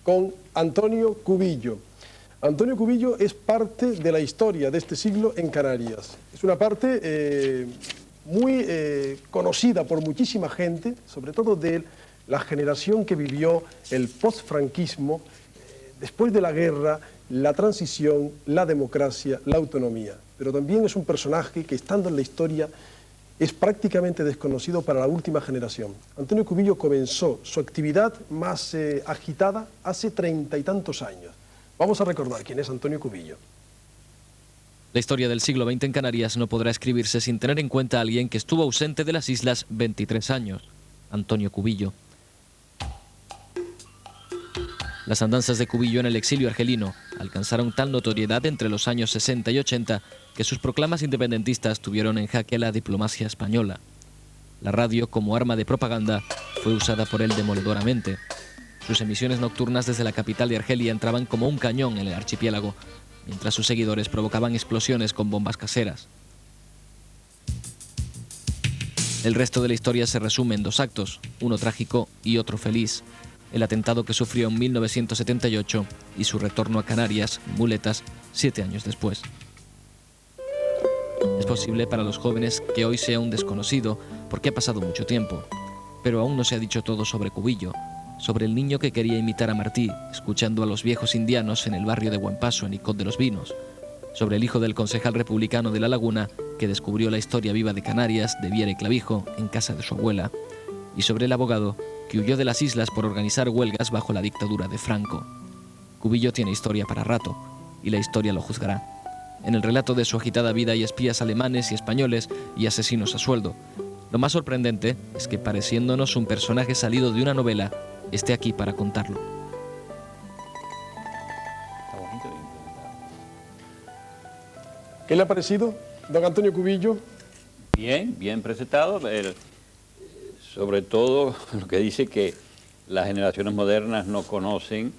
con Antonio Cubillo. Antonio Cubillo es parte de la historia de este siglo en Canarias. Es una parte muy conocida por muchísima gente, sobre todo de la generación que vivió el postfranquismo, después de la guerra, la transición, la democracia, la autonomía. Pero también es un personaje que, estando en la historia, es prácticamente desconocido para la última generación. Antonio Cubillo comenzó su actividad más agitada hace 30 y tantos años. Vamos a recordar quién es Antonio Cubillo. La historia del siglo XX en Canarias no podrá escribirse sin tener en cuenta a alguien que estuvo ausente de las islas 23 años, Antonio Cubillo. Las andanzas de Cubillo en el exilio argelino alcanzaron tal notoriedad entre los años 60 y 80 que sus proclamas independentistas tuvieron en jaque a la diplomacia española. La radio, como arma de propaganda, fue usada por él demoledoramente. Sus emisiones nocturnas desde la capital de Argelia entraban como un cañón en el archipiélago, mientras sus seguidores provocaban explosiones con bombas caseras. El resto de la historia se resume en dos actos, uno trágico y otro feliz. El atentado que sufrió en 1978 y su retorno a Canarias, muletas, 7 años después. Es posible para los jóvenes que hoy sea un desconocido, porque ha pasado mucho tiempo. Pero aún no se ha dicho todo sobre Cubillo, sobre el niño que quería imitar a Martí, escuchando a los viejos indianos en el barrio de Buenpaso, en Icod de los Vinos, sobre el hijo del concejal republicano de La Laguna, que descubrió la historia viva de Canarias, de Viera y Clavijo, en casa de su abuela, y sobre el abogado que huyó de las islas por organizar huelgas bajo la dictadura de Franco. Cubillo tiene historia para rato, y la historia lo juzgará. En el relato de su agitada vida hay espías alemanes y españoles y asesinos a sueldo. Lo más sorprendente es que, pareciéndonos un personaje salido de una novela, esté aquí para contarlo. ¿Qué le ha parecido, don Antonio Cubillo? Bien, bien presentado. Sobre todo lo que dice que las generaciones modernas no conocen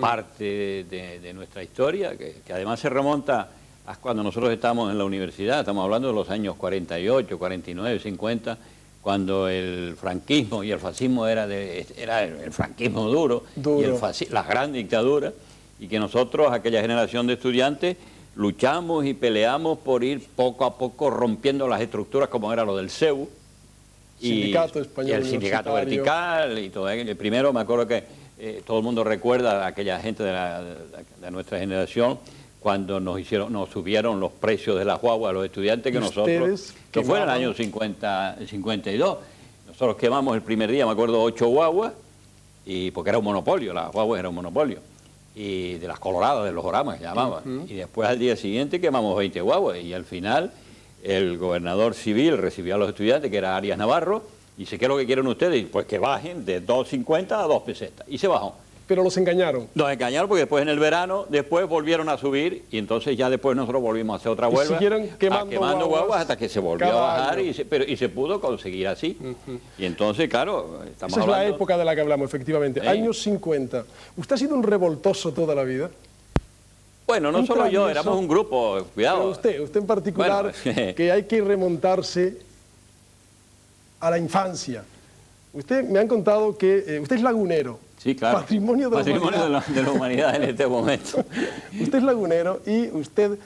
parte de nuestra historia, que además se remonta a cuando nosotros estábamos en la universidad. Estamos hablando de los años 48, 49, 50, cuando el franquismo y el fascismo era el franquismo duro. Y la gran dictadura, y que nosotros, aquella generación de estudiantes, luchamos y peleamos por ir poco a poco rompiendo las estructuras como era lo del CEU, Sindicato Español, y el sindicato vertical y todo. Primero me acuerdo que todo el mundo recuerda a aquella gente de nuestra generación cuando nos subieron los precios de las guaguas a los estudiantes, que nosotros, que fue en el año 52, nosotros quemamos el primer día, me acuerdo, 8 guaguas, porque era un monopolio, las guaguas eran un monopolio, y de las coloradas, de los oramas que llamaban, y después al día siguiente quemamos 20 guaguas, y al final el gobernador civil recibió a los estudiantes, que era Arias Navarro, y dice, ¿qué es lo que quieren ustedes? Pues que bajen de 2,50 a 2 pesetas, y se bajó. Pero los engañaron. Nos engañaron porque después en el verano, después volvieron a subir, y entonces ya después nosotros volvimos a hacer otra huelga, quemando guaguas hasta que se volvió a bajar y se pudo conseguir así. Y entonces, claro, estamos Esa hablando... es la época de la que hablamos, efectivamente, años 50. ¿Usted ha sido un revoltoso toda la vida? Bueno, no solo yo, éramos un grupo, cuidado. Pero usted en particular, bueno, que hay que remontarse a la infancia. Usted me han contado que usted es lagunero. Sí, claro. Patrimonio de la humanidad en este momento. Usted es lagunero y usted,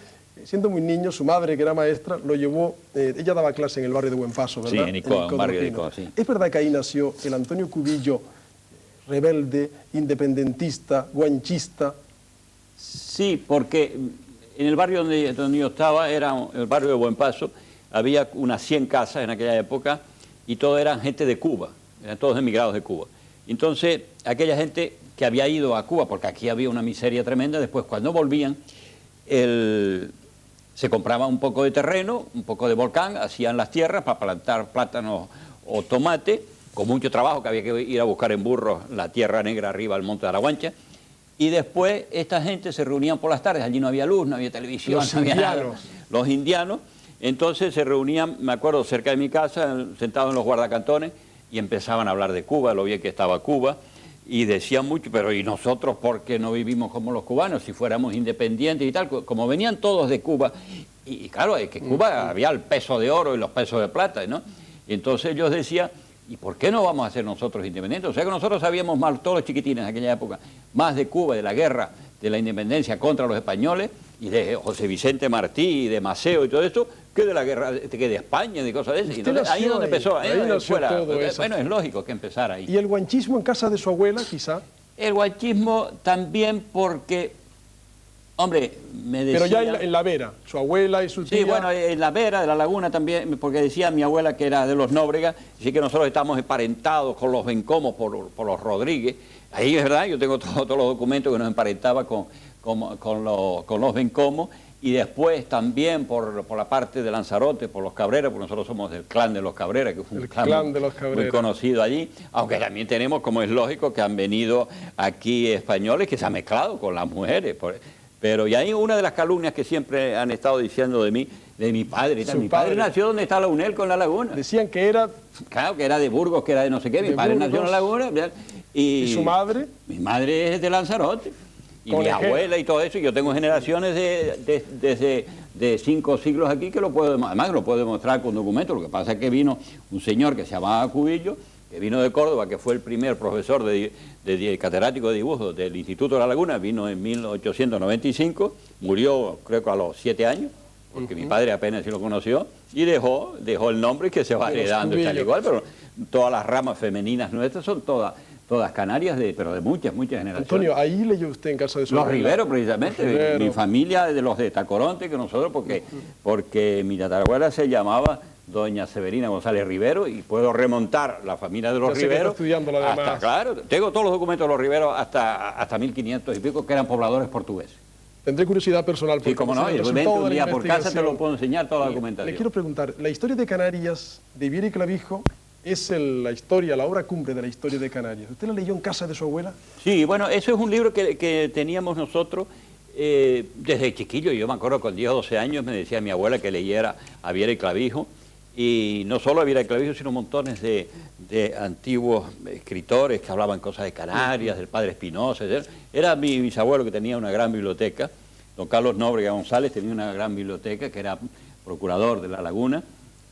siendo muy niño, su madre, que era maestra, lo llevó, ella daba clase en el barrio de Buenpaso, ¿verdad? Sí, en Icod, barrio de Icod, sí. ¿Es verdad que ahí nació el Antonio Cubillo, rebelde, independentista, guanchista? Sí, porque en el barrio donde yo estaba, era el barrio de Buenpaso, había unas 100 casas en aquella época y todos eran gente de Cuba, eran todos emigrados de Cuba. Entonces, aquella gente que había ido a Cuba, porque aquí había una miseria tremenda, después cuando volvían, se compraba un poco de terreno, un poco de volcán, hacían las tierras para plantar plátanos o tomate, con mucho trabajo, que había que ir a buscar en burros la tierra negra arriba al monte de Araguancha. Y después esta gente se reunían por las tardes, allí no había luz, no había televisión, no había nada. Los indianos, entonces se reunían, me acuerdo, cerca de mi casa, sentados en los guardacantones, y empezaban a hablar de Cuba, lo bien que estaba Cuba, y decían mucho, pero ¿y nosotros por qué no vivimos como los cubanos, si fuéramos independientes y tal? Como venían todos de Cuba, y claro, es que Cuba había el peso de oro y los pesos de plata, ¿no? Y entonces ellos decían, ¿y por qué no vamos a ser nosotros independientes? O sea que nosotros sabíamos más, todos los chiquitines en aquella época, más de Cuba, de la guerra, de la independencia contra los españoles, y de José Vicente Martí, y de Maceo y todo esto, que de la guerra, que de España, de cosas de esas. Entonces, ahí es donde empezó, ahí nació fuera. todo eso. Bueno, es lógico que empezara ahí. ¿Y el guanchismo en casa de su abuela, quizá? El guanchismo también porque, hombre, me decía... Pero ya en la Vera, su abuela y su tía... Sí, bueno, en la Vera, de la Laguna también, porque decía mi abuela que era de los Nóbrega, así que nosotros estamos emparentados con los Bencomos por los Rodríguez. Ahí es verdad, yo tengo todos los documentos que nos emparentaba con los Bencomos, y después también por la parte de Lanzarote, por los Cabrera, porque nosotros somos del clan de los Cabrera, que fue un clan de los Cabrera, muy conocido allí, aunque también tenemos, como es lógico, que han venido aquí españoles que se han mezclado con las mujeres. Pero y hay una de las calumnias que siempre han estado diciendo de mí, de mi padre. Mi padre nació donde está la UNEL con la Laguna. Decían que era... Claro, que era de Burgos, que era de no sé qué. Mi padre nació en la Laguna. ¿Y su madre? Mi madre es de Lanzarote. Y mi abuela y todo eso. Y yo tengo generaciones de 5 siglos aquí que además lo puedo demostrar con documentos. Lo que pasa es que vino un señor que se llamaba Cubillo, que vino de Córdoba, que fue el primer profesor de catedrático de dibujo del Instituto de la Laguna, vino en 1895, murió creo que a los 7 años, porque mi padre apenas sí lo conoció, y dejó el nombre que se va heredando tal igual, pero todas las ramas femeninas nuestras son todas canarias, pero de muchas generaciones. Antonio, ahí leyó usted en casa de su Los abuela. Riveros, precisamente, Rivero. Mi familia de los de Tacoronte, que nosotros, porque mi tatarabuela se llamaba doña Severina González Rivero, y puedo remontar la familia de los Riveros hasta, claro, tengo todos los documentos de los Riveros hasta 1500 y pico, que eran pobladores portugueses. Tendré curiosidad personal. Sí, como no, vente un día por casa, te lo puedo enseñar toda la documentación. Le quiero preguntar, la historia de Canarias, de Viera y Clavijo, es la historia, la obra cumbre de la historia de Canarias. ¿Usted la leyó en casa de su abuela? Sí, bueno, eso es un libro que teníamos nosotros desde chiquillo. Yo me acuerdo con 10 o 12 años me decía mi abuela que leyera a Viera y Clavijo, y no solo a Viera y Clavijo, sino montones de antiguos escritores que hablaban cosas de Canarias, del padre Espinosa. Era mi bisabuelo que tenía una gran biblioteca, don Carlos Nóbrega González tenía una gran biblioteca, que era procurador de la Laguna,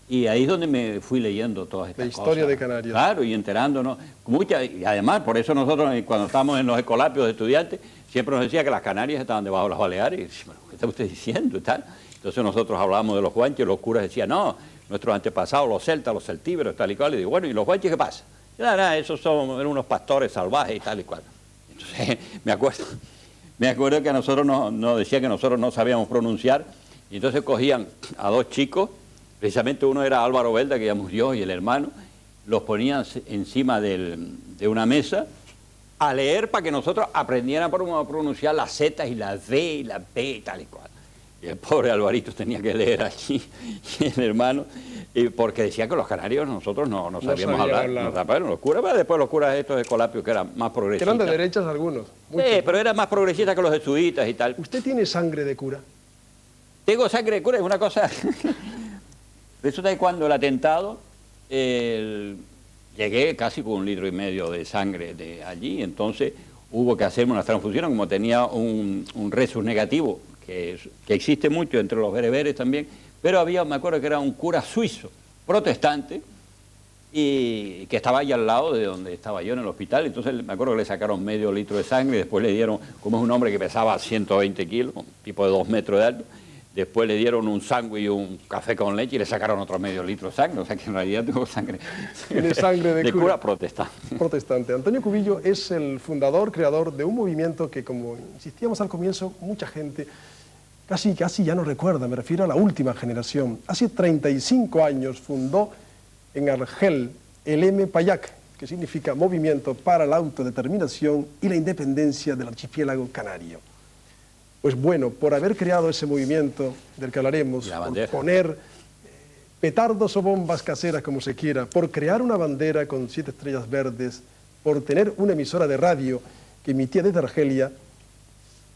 y ahí es donde me fui leyendo todas estas cosas. La historia de Canarias. Claro, y enterándonos. Y además, por eso nosotros, cuando estábamos en los escolapios de estudiantes, siempre nos decía que las Canarias estaban debajo de las Baleares. Y decíamos, ¿qué está usted diciendo? Y tal. Entonces nosotros hablábamos de los guanches, los curas decían, no, nuestros antepasados, los celtas, los celtíberos, tal y cual. Y digo, bueno, ¿y los guanches qué pasa? Y nada, esos son unos pastores salvajes y tal y cual. Entonces, me acuerdo que a nosotros nos decía que nosotros no sabíamos pronunciar, y entonces cogían a 2 chicos, precisamente uno era Álvaro Belda, que ya murió, y el hermano, los ponían encima de una mesa a leer para que nosotros aprendiéramos a pronunciar las Z y las D y las B y tal y cual. Y el pobre Alvarito tenía que leer allí, y el hermano, porque decía que los canarios nosotros no sabíamos hablar. Nos taparon los curas, pero después los curas estos de Escolapios que eran más progresistas. Eran de derechas algunos. Sí, pero eran más progresistas que los jesuitas y tal. ¿Usted tiene sangre de cura? Tengo sangre de cura, es una cosa... Resulta que cuando el atentado, llegué casi con 1,5 litros de sangre de allí, entonces hubo que hacerme unas transfusiones, como tenía un resus negativo, que existe mucho entre los bereberes también, pero me acuerdo que era un cura suizo, protestante, y que estaba ahí al lado de donde estaba yo en el hospital. Entonces me acuerdo que le sacaron medio litro de sangre, y después le dieron, como es un hombre que pesaba 120 kilos, un tipo de 2 metros de alto, después le dieron un sándwich y un café con leche y le sacaron otro medio litro de sangre. O sea que en realidad tengo sangre, tiene sangre de cura protestante. Protestante. Antonio Cubillo es el fundador, creador de un movimiento que, como insistíamos al comienzo, mucha gente casi ya no recuerda. Me refiero a la última generación. Hace 35 años fundó en Argel el MPAYAC, que significa Movimiento para la Autodeterminación y la Independencia del Archipiélago Canario. Pues bueno, por haber creado ese movimiento del que hablaremos, por poner petardos o bombas caseras como se quiera, por crear una bandera con 7 estrellas verdes, por tener una emisora de radio que emitía desde Argelia,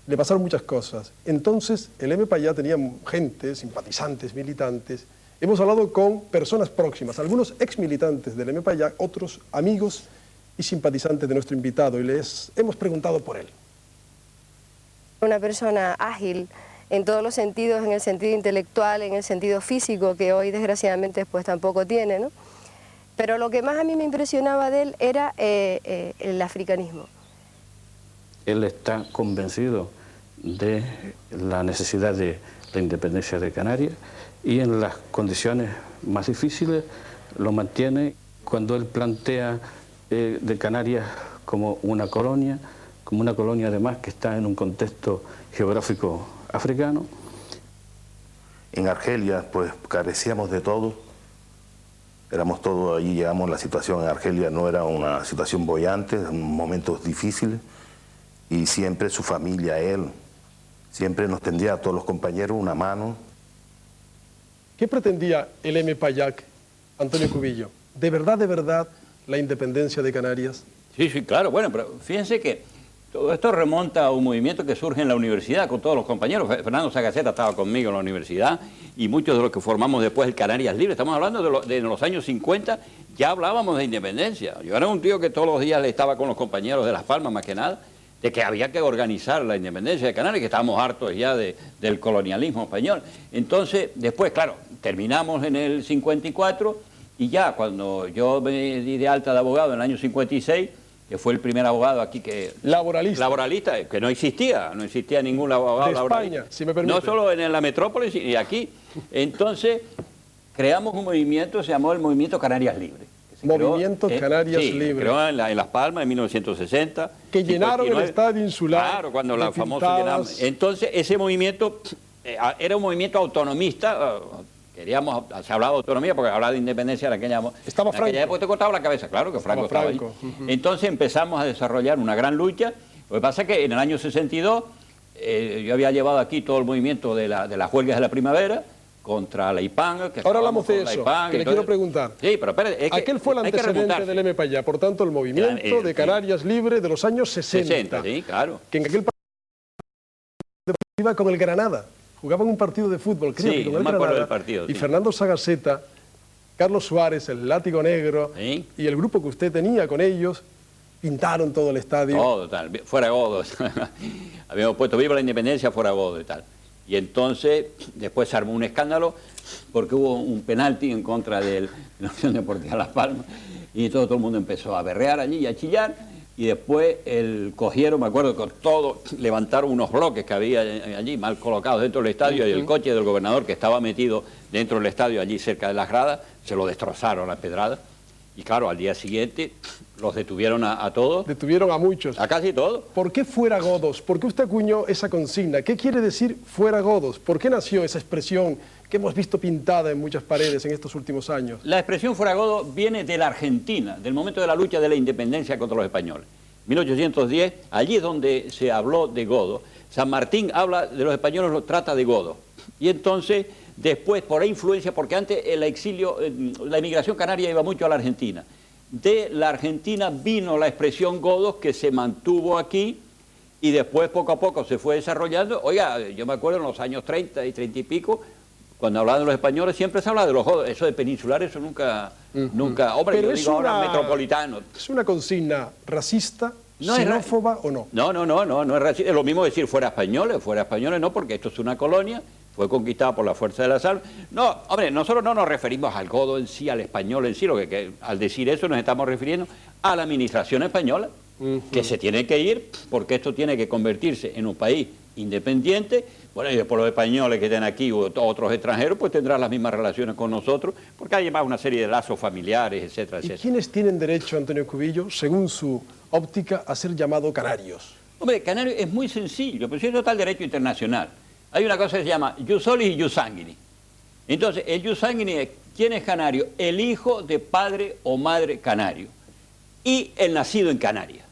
le pasaron muchas cosas. Entonces el MPAYA tenía gente, simpatizantes, militantes. Hemos hablado con personas próximas, algunos exmilitantes del MPAYA, otros amigos y simpatizantes de nuestro invitado, y les hemos preguntado por él. Una persona ágil en todos los sentidos, en el sentido intelectual, en el sentido físico, que hoy desgraciadamente pues tampoco tiene, ¿no? Pero lo que más a mí me impresionaba de él era el africanismo. Él está convencido de la necesidad de la independencia de Canarias y en las condiciones más difíciles lo mantiene cuando él plantea de Canarias como una colonia además que está en un contexto geográfico africano. En Argelia pues carecíamos de todo, éramos todos allí, llegamos, la situación en Argelia no era una situación boyante, momentos difíciles, y siempre su familia, él, siempre nos tendía a todos los compañeros una mano. ¿Qué pretendía el M. Payac, Antonio Cubillo? ¿De verdad, la independencia de Canarias? Sí, sí, claro. Bueno, pero fíjense que todo esto remonta a un movimiento que surge en la universidad con todos los compañeros. Fernando Sagaceta estaba conmigo en la universidad y muchos de los que formamos después el Canarias Libre. Estamos hablando de los años 50, ya hablábamos de independencia. Yo era un tío que todos los días le estaba con los compañeros de Las Palmas, más que nada, de que había que organizar la independencia de Canarias, que estábamos hartos ya del colonialismo español. Entonces, después, claro, terminamos en el 54 y ya cuando yo me di de alta de abogado en el año 56, que fue el primer abogado aquí que... Laboralista, que no existía ningún abogado de laboralista. España, si me permite. No solo en la metrópolis y aquí. Entonces, creamos un movimiento, se llamó el Movimiento Canarias Libre. Movimiento Canarias Libre. Creó en Las Palmas en 1960. Que llenaron 59. El estadio insular. Claro, cuando la famosa llenamos. Entonces, ese movimiento era un movimiento autonomista. Se hablaba de autonomía porque hablaba de independencia en aquella época. Estaba Franco. En aquella época te cortaba la cabeza, claro que Franco estaba ahí. Entonces empezamos a desarrollar una gran lucha. Lo que pasa es que en el año 62 yo había llevado aquí todo el movimiento de las huelgas de la primavera contra la IPAN. Ahora hablamos de eso, que le quiero preguntar. Sí, pero espérate. Aquel fue el antecedente del M. Payá, por tanto, el movimiento de Canarias Libre de los años 60. Sí, claro. Que en aquel partido iba con el Granada. Jugaban un partido de fútbol, creo que con el Granada. Partido, y Fernando Sagaceta, Carlos Suárez, el Látigo Negro, y el grupo que usted tenía con ellos, pintaron todo el estadio. Todo, tal. Fuera Godos. Habíamos puesto viva la independencia, fuera Godos y tal. Y entonces, después se armó un escándalo porque hubo un penalti en contra de la Unión Deportiva Las Palmas y todo el mundo empezó a berrear allí y a chillar. Y después cogieron, me acuerdo que todo, levantaron unos bloques que había allí mal colocados dentro del estadio y el coche del gobernador que estaba metido dentro del estadio allí cerca de las gradas, se lo destrozaron a pedradas. Y claro, al día siguiente los detuvieron a todos. Detuvieron a muchos. A casi todos. ¿Por qué fuera Godos? ¿Por qué usted acuñó esa consigna? ¿Qué quiere decir fuera Godos? ¿Por qué nació esa expresión que hemos visto pintada en muchas paredes en estos últimos años? La expresión fuera Godos viene de la Argentina, del momento de la lucha de la independencia contra los españoles. 1810, allí es donde se habló de Godos. San Martín habla de los españoles, lo trata de Godos. Y entonces, después, por influencia, porque antes el exilio, la inmigración canaria iba mucho a la Argentina. De la Argentina vino la expresión Godos que se mantuvo aquí y después poco a poco se fue desarrollando. Oiga, yo me acuerdo en los años 30 y 30 y pico, cuando hablaban de los españoles siempre se habla de los Godos. Eso de peninsular, eso nunca, hombre, pero yo digo ahora metropolitano. ¿Es una consigna racista, xenófoba o no? No es racista. Es lo mismo decir fuera españoles no, porque esto es una colonia, fue conquistada por la fuerza de las armas. No, hombre, nosotros no nos referimos al godo en sí, al español en sí, al decir eso nos estamos refiriendo a la administración española, que se tiene que ir, porque esto tiene que convertirse en un país independiente. Bueno, y después los españoles que estén aquí o otros extranjeros, pues tendrán las mismas relaciones con nosotros, porque hay además una serie de lazos familiares, etcétera, etcétera. ¿Y quiénes tienen derecho, Antonio Cubillo, según su óptica, a ser llamado canarios? Hombre, canario es muy sencillo, pero si eso está el derecho internacional. Hay una cosa que se llama jus solis y jus sanguinis. Entonces, el jus sanguinis es, ¿quién es canario? El hijo de padre o madre canario y el nacido en Canarias.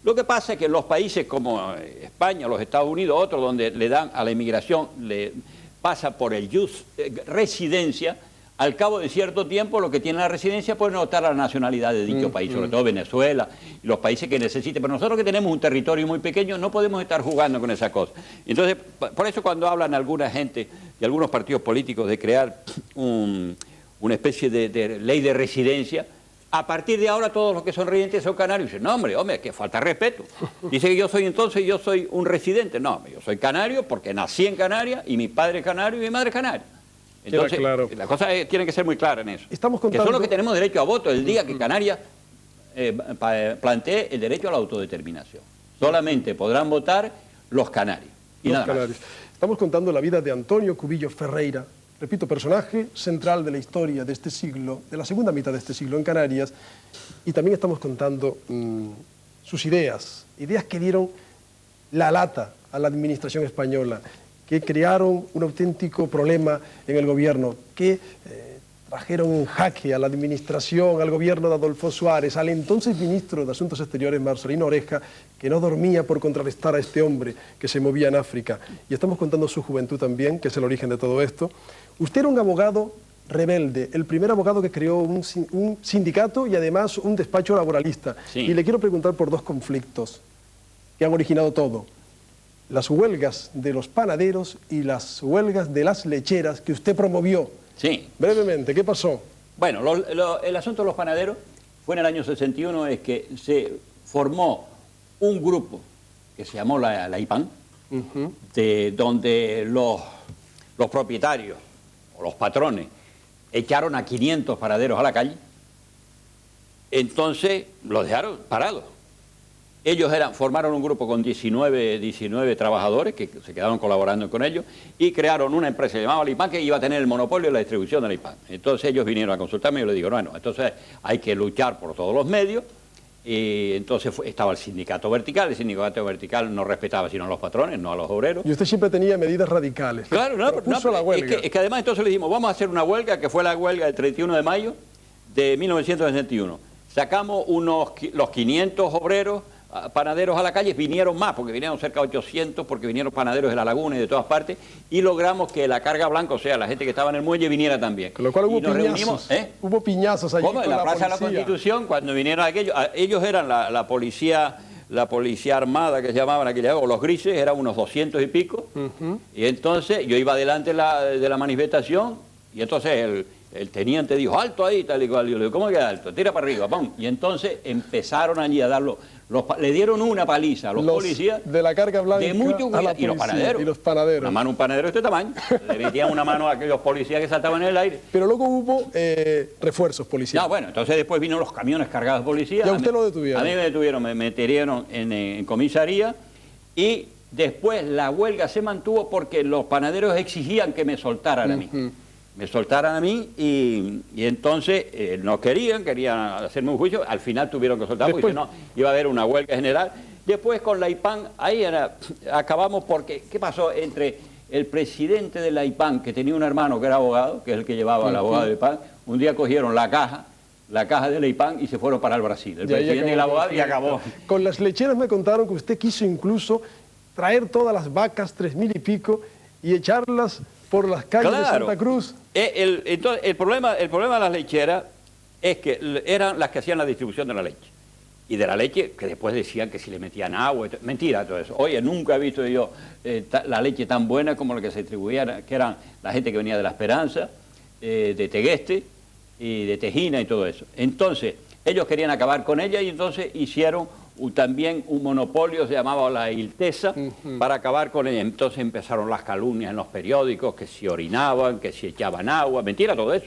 Lo que pasa es que en los países como España, los Estados Unidos, otros donde le dan a la inmigración, le pasa por el jus residencia, al cabo de cierto tiempo los que tienen la residencia pueden optar a la nacionalidad de dicho país, sobre todo Venezuela y los países que necesiten. Pero nosotros que tenemos un territorio muy pequeño no podemos estar jugando con esa cosa. Entonces, por eso cuando hablan alguna gente y algunos partidos políticos de crear una especie de ley de residencia, a partir de ahora todos los que son residentes son canarios. Dicen, no, hombre, que falta respeto. Dice que yo soy un residente. No, yo soy canario porque nací en Canarias y mi padre es canario y mi madre es canaria. Entonces, claro. las cosas tienen que ser muy claras en eso. Estamos Que contando... son los que tenemos derecho a voto el día que Canarias plantee el derecho a la autodeterminación. Solamente podrán votar los canarios. Y los nada más. canarios. Estamos contando la vida de Antonio Cubillo Ferreira, repito, personaje central de la historia de este siglo, de la segunda mitad de este siglo en Canarias, y también estamos contando sus ideas que dieron la lata a la administración española, que crearon un auténtico problema en el gobierno, que trajeron en jaque a la administración, al gobierno de Adolfo Suárez, al entonces ministro de Asuntos Exteriores, Marcelino Oreja, que no dormía por contrarrestar a este hombre que se movía en África. Y estamos contando su juventud también, que es el origen de todo esto. Usted era un abogado rebelde, el primer abogado que creó un sindicato y además un despacho laboralista. Sí. Y le quiero preguntar por dos conflictos que han originado todo. Las huelgas de los panaderos y las huelgas de las lecheras que usted promovió. Sí. Brevemente, ¿qué pasó? Bueno, el asunto de los panaderos fue en el año 61, es que se formó un grupo que se llamó la IPAN, de donde los propietarios o los patrones echaron a 500 panaderos a la calle, entonces los dejaron parados. Ellos formaron un grupo con 19 trabajadores que se quedaron colaborando con ellos y crearon una empresa llamada la IPAN que iba a tener el monopolio de la distribución de la IPAN. Entonces ellos vinieron a consultarme y yo les digo, bueno, entonces hay que luchar por todos los medios. Y entonces estaba el sindicato vertical no respetaba sino a los patrones, no a los obreros. Y usted siempre tenía medidas radicales. Claro, la huelga. Es que además entonces le dijimos, vamos a hacer una huelga, que fue la huelga del 31 de mayo de 1961. Sacamos los 500 obreros, panaderos a la calle, vinieron más, porque vinieron cerca de 800, porque vinieron panaderos de la laguna y de todas partes, y logramos que la carga blanca, o sea, la gente que estaba en el muelle, viniera también. Con lo cual hubo y nos piñazos. Reunimos, Hubo piñazos allí. ¿Cómo? En la Plaza de la Constitución, cuando vinieron aquellos, ellos eran la policía armada que se llamaban aquella época, los grises, eran unos 200 y pico, y entonces yo iba delante de la manifestación, y entonces el teniente dijo, alto ahí, tal y cual. Yo le digo, ¿cómo que alto? Tira para arriba, ¡pum! Y entonces empezaron allí a darlo. Le dieron una paliza a los policías. De la carga blanca de mucho a la y los panaderos. Y los panaderos. Una mano, un panadero de este tamaño. Le metían una mano a aquellos policías que saltaban en el aire. Pero luego hubo refuerzos policiales. No, bueno, entonces después vinieron los camiones cargados de policías. ¿Y a usted lo detuvieron? A mí me detuvieron, me metieron en comisaría y después la huelga se mantuvo porque los panaderos exigían que me soltaran a mí. Me soltaran a mí y entonces no querían hacerme un juicio, al final tuvieron que soltar porque si no iba a haber una huelga general. Después con la IPAN, ahí acabamos porque, ¿qué pasó entre el presidente de la IPAN, que tenía un hermano que era abogado, que es el que llevaba al abogado de la IPAN? Un día cogieron la caja de la IPAN y se fueron para el Brasil, el presidente y el abogado, y acabó. Con las lecheras me contaron que usted quiso incluso traer todas las vacas, 3000 y pico, y echarlas por las calles de Santa Cruz. Entonces, el problema de las lecheras es que eran las que hacían la distribución de la leche. Y de la leche, que después decían que si le metían agua, mentira todo eso. Oye, nunca he visto yo la leche tan buena como la que se distribuía, que eran la gente que venía de La Esperanza, de Tegueste, y de Tejina y todo eso. Entonces, ellos querían acabar con ella y entonces hicieron también un monopolio, se llamaba la Iltesa, para acabar con ella. Entonces empezaron las calumnias en los periódicos, que si orinaban, que si echaban agua, mentira todo eso.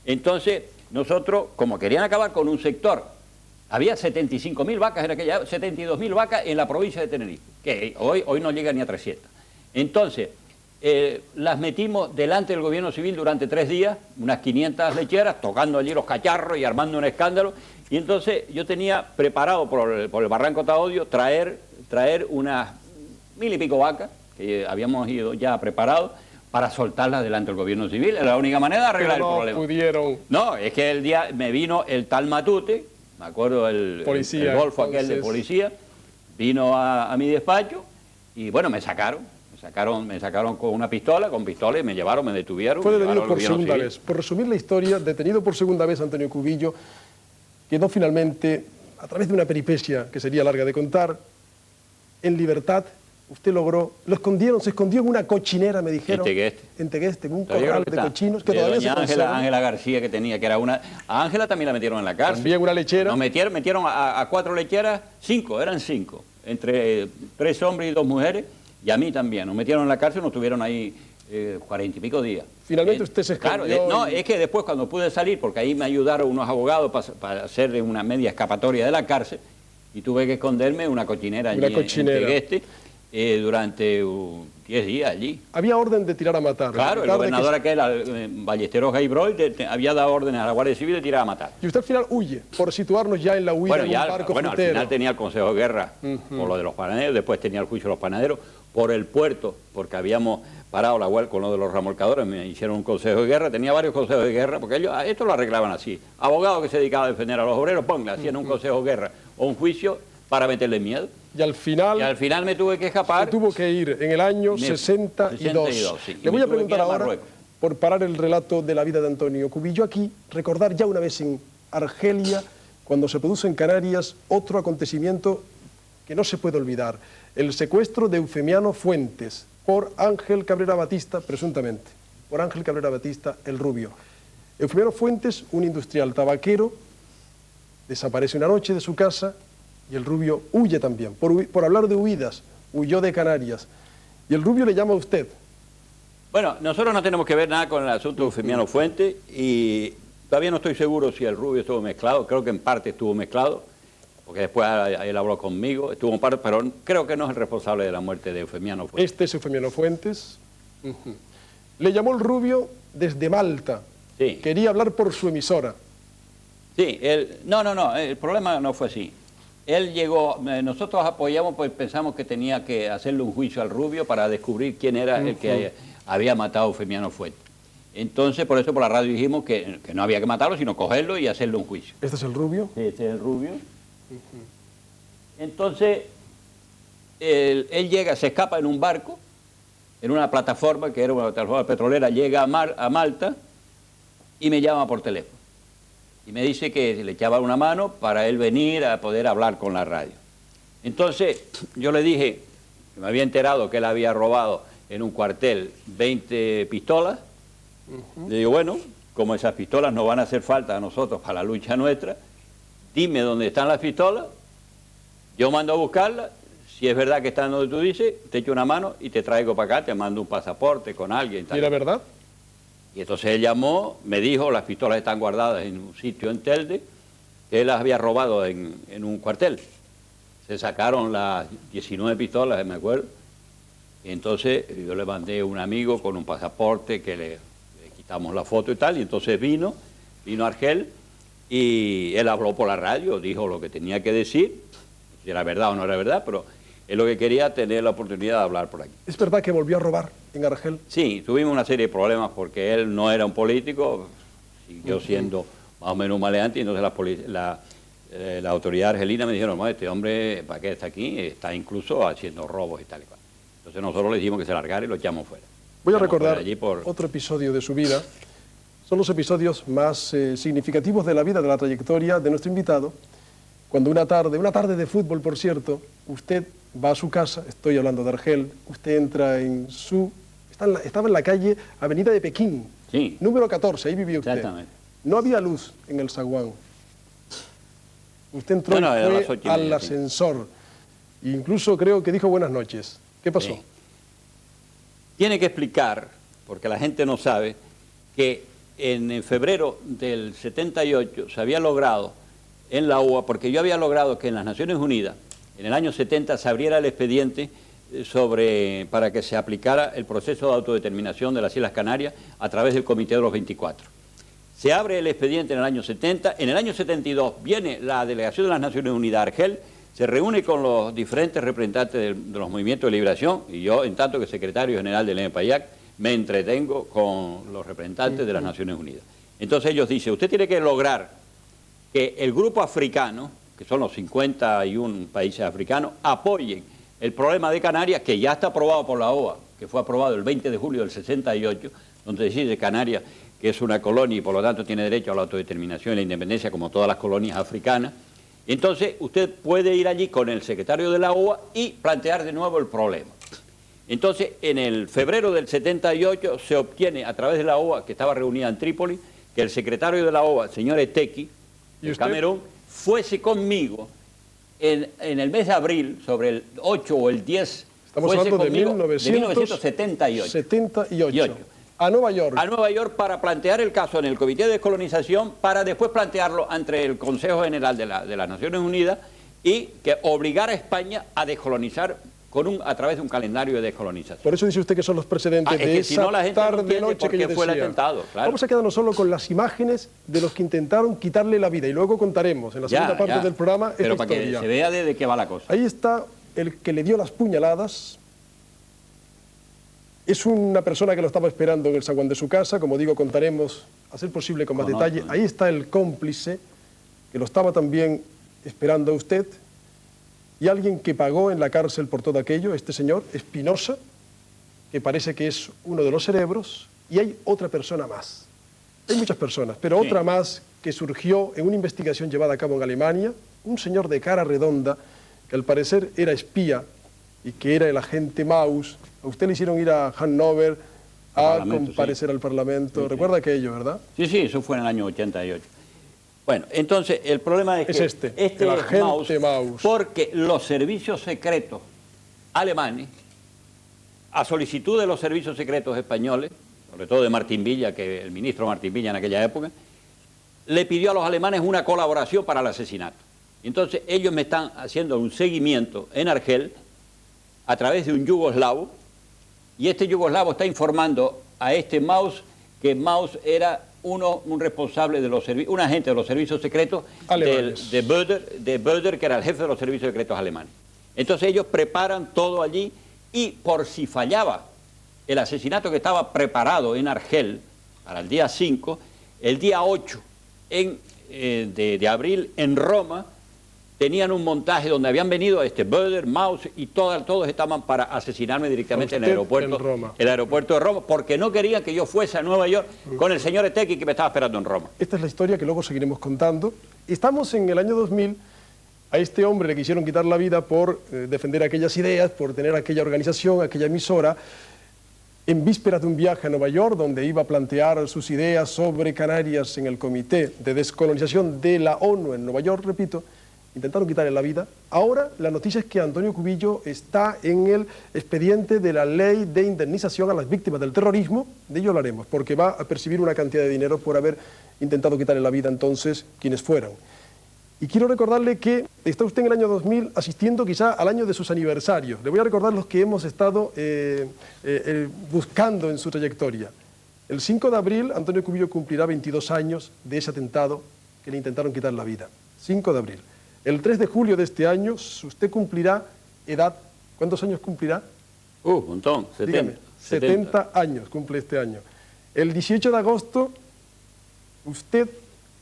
Entonces, nosotros, como querían acabar con un sector, había 75.000 vacas en aquella, 72.000 vacas en la provincia de Tenerife, que hoy no llega ni a 300. Entonces, las metimos delante del gobierno civil durante 3 días, unas 500 lecheras, tocando allí los cacharros y armando un escándalo. Y entonces yo tenía preparado por el Barranco Taodio traer unas 1000 y pico vacas, que habíamos ido ya preparados, para soltarlas delante del gobierno civil. Era la única manera de arreglar el problema. Pudieron. No, es que el día me vino el tal Matute, me acuerdo el golfo aquel de policía, vino a mi despacho y bueno, me sacaron con una pistola, y me llevaron, me detuvieron. Fue detenido por segunda vez. Por resumir la historia, detenido por segunda vez Antonio Cubillo, quedó finalmente, a través de una peripecia que sería larga de contar, en libertad. Usted logró, se escondió en una cochinera, me dijeron. En Tegueste, en un corral de cochinos que todavía se conserva. Ángela García, que tenía, que era una... A Ángela también la metieron en la cárcel. También una lechera. Nos metieron a 4 lecheras, 5, eran 5, entre 3 hombres y 2 mujeres, y a mí también. Nos metieron en la cárcel, nos tuvieron ahí 40 y pico días. Finalmente usted se Claro, escondió no, y- es que después cuando pude salir, porque ahí me ayudaron unos abogados para hacerle una media escapatoria de la cárcel, y tuve que esconderme en una cochinera allí en Tegueste durante 10 días allí. Había orden de tirar a matar. Claro, el Tarde que- gobernador aquel, Ballesteros Gaibroy, había dado órdenes a la Guardia Civil de tirar a matar. Y usted al final huye, por situarnos ya en la huida Bueno, en un ya, barco bueno, al frutero. final tenía el Consejo de Guerra por lo de los panaderos, después tenía el juicio de los panaderos, por el puerto, porque habíamos parado la huelga con lo de los remolcadores, me hicieron un Consejo de Guerra, tenía varios consejos de guerra, porque ellos esto lo arreglaban así. Abogados que se dedicaban a defender a los obreros, le hacían un Consejo de Guerra o un juicio para meterle miedo. Y al final, Y al final me tuve que escapar. se tuvo que ir en el año 62. 62, sí. Y Le voy me a tuve que ir preguntar a ahora, Marruecos. por parar el relato de la vida de Antonio Cubillo aquí, recordar ya una vez en Argelia, cuando se produce en Canarias otro acontecimiento que no se puede olvidar, el secuestro de Eufemiano Fuentes por Ángel Cabrera Batista, presuntamente, por Ángel Cabrera Batista, el Rubio. Eufemiano Fuentes, un industrial tabaquero, desaparece una noche de su casa y el Rubio huye también. Por hablar de huidas, huyó de Canarias. Y el Rubio le llama a usted. Bueno, nosotros no tenemos que ver nada con el asunto de Eufemiano Fuentes y todavía no estoy seguro si el Rubio estuvo mezclado, creo que en parte estuvo mezclado, porque después él habló conmigo, estuvo en parte, pero creo que no es el responsable de la muerte de Eufemiano Fuentes. Este es Eufemiano Fuentes. Ujú. Le llamó el Rubio desde Malta. Sí. Quería hablar por su emisora. Sí, no, el problema no fue así. Él llegó, nosotros apoyamos, pues pensamos que tenía que hacerle un juicio al Rubio para descubrir quién era el que había matado a Eufemiano Fuentes. Entonces, por eso por la radio dijimos que no había que matarlo, sino cogerlo y hacerle un juicio. Este es el Rubio. Sí, este es el Rubio. Entonces, él llega, se escapa en un barco, en una plataforma, que era una plataforma petrolera, llega a Malta y me llama por teléfono. Y me dice que le echaba una mano para él venir a poder hablar con la radio. Entonces, yo le dije que me había enterado que él había robado en un cuartel 20 pistolas. Le digo, bueno, como esas pistolas nos van a hacer falta a nosotros para la lucha nuestra, dime dónde están las pistolas, yo mando a buscarlas, si es verdad que están donde tú dices, te echo una mano y te traigo para acá, te mando un pasaporte con alguien. ¿Y era verdad? Y entonces él llamó, me dijo, las pistolas están guardadas en un sitio en Telde, que él las había robado en un cuartel. Se sacaron las 19 pistolas, me acuerdo, y entonces yo le mandé a un amigo con un pasaporte que le quitamos la foto y tal, y entonces vino a Argel, y él habló por la radio, dijo lo que tenía que decir, si era verdad o no era verdad, pero él lo que quería tener la oportunidad de hablar por aquí. ¿Es verdad que volvió a robar en Argel? Sí, tuvimos una serie de problemas porque él no era un político, siguió siendo más o menos un maleante, y entonces la autoridad argelina me dijeron, no, este hombre, ¿para qué está aquí? Está incluso haciendo robos y tal y cual. Entonces nosotros le dijimos que se largara y lo echamos fuera. Voy a Echamos recordar fuera allí por... otro episodio de su vida. Son los episodios más significativos de la vida, de la trayectoria de nuestro invitado. Cuando una tarde de fútbol, por cierto, usted va a su casa, estoy hablando de Argel, usted entra estaba en la calle Avenida de Pekín, Sí. número 14, ahí vivía usted. Exactamente. No había luz en el zaguán. Usted entró No, era y las fue 8:30, al sí. ascensor. Incluso creo que dijo buenas noches. ¿Qué pasó? Sí. Tiene que explicar, porque la gente no sabe, que en febrero del 78 se había logrado en la OA, porque yo había logrado que en las Naciones Unidas, en el año 70, se abriera el expediente para que se aplicara el proceso de autodeterminación de las Islas Canarias a través del Comité de los 24. Se abre el expediente en el año 70, en el año 72 viene la delegación de las Naciones Unidas a Argel, se reúne con los diferentes representantes de los movimientos de liberación, y yo, en tanto que secretario general del ENPAYAC, me entretengo con los representantes de las Naciones Unidas. Entonces ellos dicen, usted tiene que lograr que el grupo africano, que son los 51 países africanos, apoyen el problema de Canarias, que ya está aprobado por la OA, que fue aprobado el 20 de julio del 68, donde dice Canarias que es una colonia y por lo tanto tiene derecho a la autodeterminación y la independencia como todas las colonias africanas. Entonces usted puede ir allí con el secretario de la OA y plantear de nuevo el problema. Entonces, en el febrero del 78 se obtiene a través de la OA, que estaba reunida en Trípoli, que el secretario de la OA, el señor Eteki, de Camerún, fuese conmigo en el mes de abril, sobre el 8 o el 10 Estamos hablando de 1978. 78. A Nueva York. A Nueva York para plantear el caso en el Comité de Descolonización, para después plantearlo ante el Consejo General de las Naciones Unidas y que obligara a España a descolonizar a través de un calendario de descolonización. Por eso dice usted que son los precedentes de esa si no, la gente tarde-noche que yo fue decía. el atentado, claro. Vamos a quedarnos solo con las imágenes de los que intentaron quitarle la vida y luego contaremos en la segunda parte del programa esta Pero para historia. que se vea de qué va la cosa. Ahí está el que le dio las puñaladas. Es una persona que lo estaba esperando en el zaguán de su casa, como digo, contaremos, a ser posible, con más detalle. Ahí está el cómplice, que lo estaba también esperando a usted, y alguien que pagó en la cárcel por todo aquello, este señor, Espinosa, que parece que es uno de los cerebros, y hay otra persona más. Hay muchas personas, pero otra más que surgió en una investigación llevada a cabo en Alemania, un señor de cara redonda, que al parecer era espía, y que era el agente Maus. A usted le hicieron ir a Hannover a comparecer al Parlamento. ¿Recuerda aquello, verdad? Sí, eso fue en el año 88. Bueno, entonces el problema es que este el agente Maus. Porque los servicios secretos alemanes, a solicitud de los servicios secretos españoles, sobre todo de Martín Villa, que el ministro Martín Villa en aquella época, le pidió a los alemanes una colaboración para el asesinato. Y entonces ellos me están haciendo un seguimiento en Argel a través de un yugoslavo, y este yugoslavo está informando a este Maus que Maus era un responsable de los servicios, un agente de los servicios secretos de Böder, que era el jefe de los servicios secretos alemanes. Entonces ellos preparan todo allí, y por si fallaba el asesinato que estaba preparado en Argel para el día 5, el día 8 de abril en Roma, tenían un montaje donde habían venido Böder, Maus y todos estaban para asesinarme directamente en el aeropuerto de Roma, porque no querían que yo fuese a Nueva York con el señor Etequi, que me estaba esperando en Roma. Esta es la historia que luego seguiremos contando. Estamos en el año 2000. A este hombre le quisieron quitar la vida por defender aquellas ideas, por tener aquella organización, aquella emisora, en vísperas de un viaje a Nueva York, donde iba a plantear sus ideas sobre Canarias en el Comité de Descolonización de la ONU en Nueva York, repito. Intentaron quitarle la vida. Ahora la noticia es que Antonio Cubillo está en el expediente de la Ley de Indemnización a las Víctimas del Terrorismo. De ello hablaremos, porque va a percibir una cantidad de dinero por haber intentado quitarle la vida entonces quienes fueran. Y quiero recordarle que está usted en el año 2000 asistiendo quizá al año de sus aniversarios. Le voy a recordar los que hemos estado buscando en su trayectoria. El 5 de abril Antonio Cubillo cumplirá 22 años de ese atentado que le intentaron quitar la vida. 5 de abril. El 3 de julio de este año usted cumplirá edad. ¿Cuántos años cumplirá? Un montón, 70. Dígame, 70 años cumple este año. El 18 de agosto usted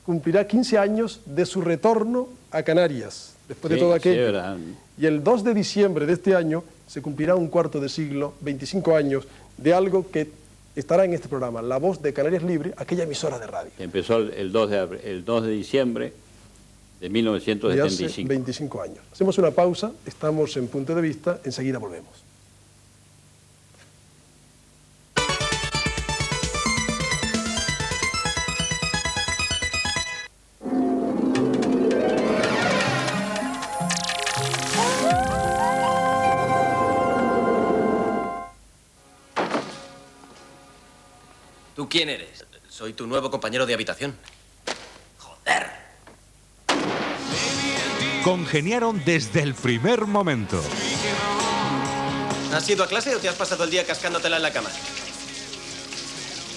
cumplirá 15 años de su retorno a Canarias, después de todo aquello. Y el 2 de diciembre de este año se cumplirá un cuarto de siglo, 25 años, de algo que estará en este programa, La Voz de Canarias Libre, aquella emisora de radio. Empezó el 2 de diciembre de 1975. De hace 25 años. Hacemos una pausa, estamos en Punto de Vista, enseguida volvemos. ¿Tú quién eres? Soy tu nuevo compañero de habitación. ¡Joder! Congeniaron desde el primer momento. ¿Has ido a clase o te has pasado el día cascándotela en la cama?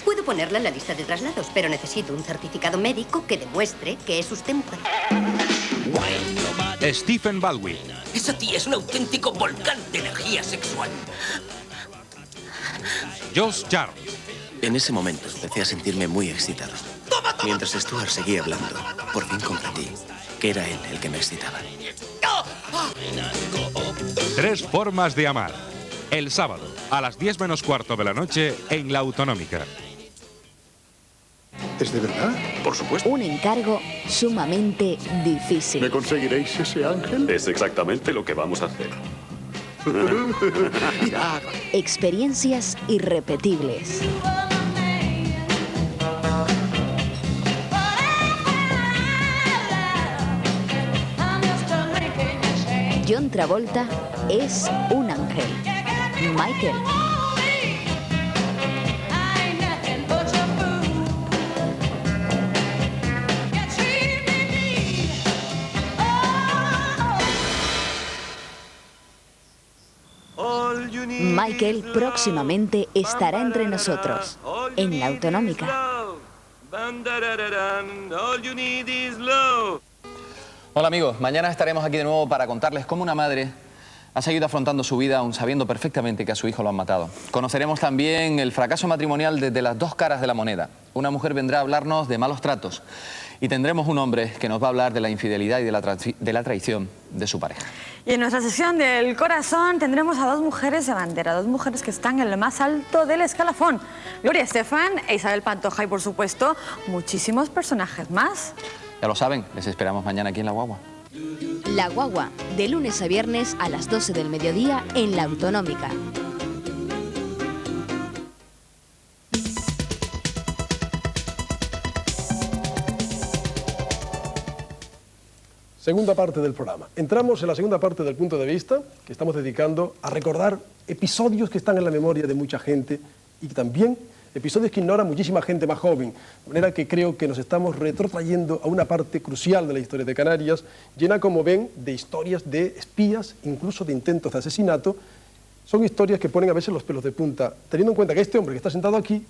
Puedo ponerla en la lista de traslados, pero necesito un certificado médico que demuestre que es usted mujer. Stephen Baldwin. Esa tía es un auténtico volcán de energía sexual. Josh Jarm. En ese momento empecé a sentirme muy excitado. Mientras Stuart seguía hablando, por fin comprendí que era él el que me excitaba. 3 formas de amar. El sábado, a las 10 menos cuarto de la noche, en La Autonómica. ¿Es de verdad? Por supuesto. Un encargo sumamente difícil. ¿Me conseguiréis ese ángel? Es exactamente lo que vamos a hacer. Experiencias irrepetibles. John Travolta es un ángel. Michael. Michael próximamente estará entre nosotros, en La Autonómica. Hola amigos, mañana estaremos aquí de nuevo para contarles cómo una madre ha seguido afrontando su vida aún sabiendo perfectamente que a su hijo lo han matado. Conoceremos también el fracaso matrimonial desde las dos caras de la moneda. Una mujer vendrá a hablarnos de malos tratos y tendremos un hombre que nos va a hablar de la infidelidad y de la traición de su pareja. Y en nuestra sección del corazón tendremos a dos mujeres de bandera, dos mujeres que están en lo más alto del escalafón. Gloria Estefan e Isabel Pantoja y, por supuesto, muchísimos personajes más. Ya lo saben, les esperamos mañana aquí en La Guagua. La Guagua, de lunes a viernes a las 12 del mediodía en La Autonómica. Segunda parte del programa. Entramos en la segunda parte del punto de vista que estamos dedicando a recordar episodios que están en la memoria de mucha gente y también episodios que ignora muchísima gente más joven. De manera que creo que nos estamos retrotrayendo a una parte crucial de la historia de Canarias, llena, como ven, de historias de espías, incluso de intentos de asesinato. Son historias que ponen a veces los pelos de punta, teniendo en cuenta que este hombre que está sentado aquí,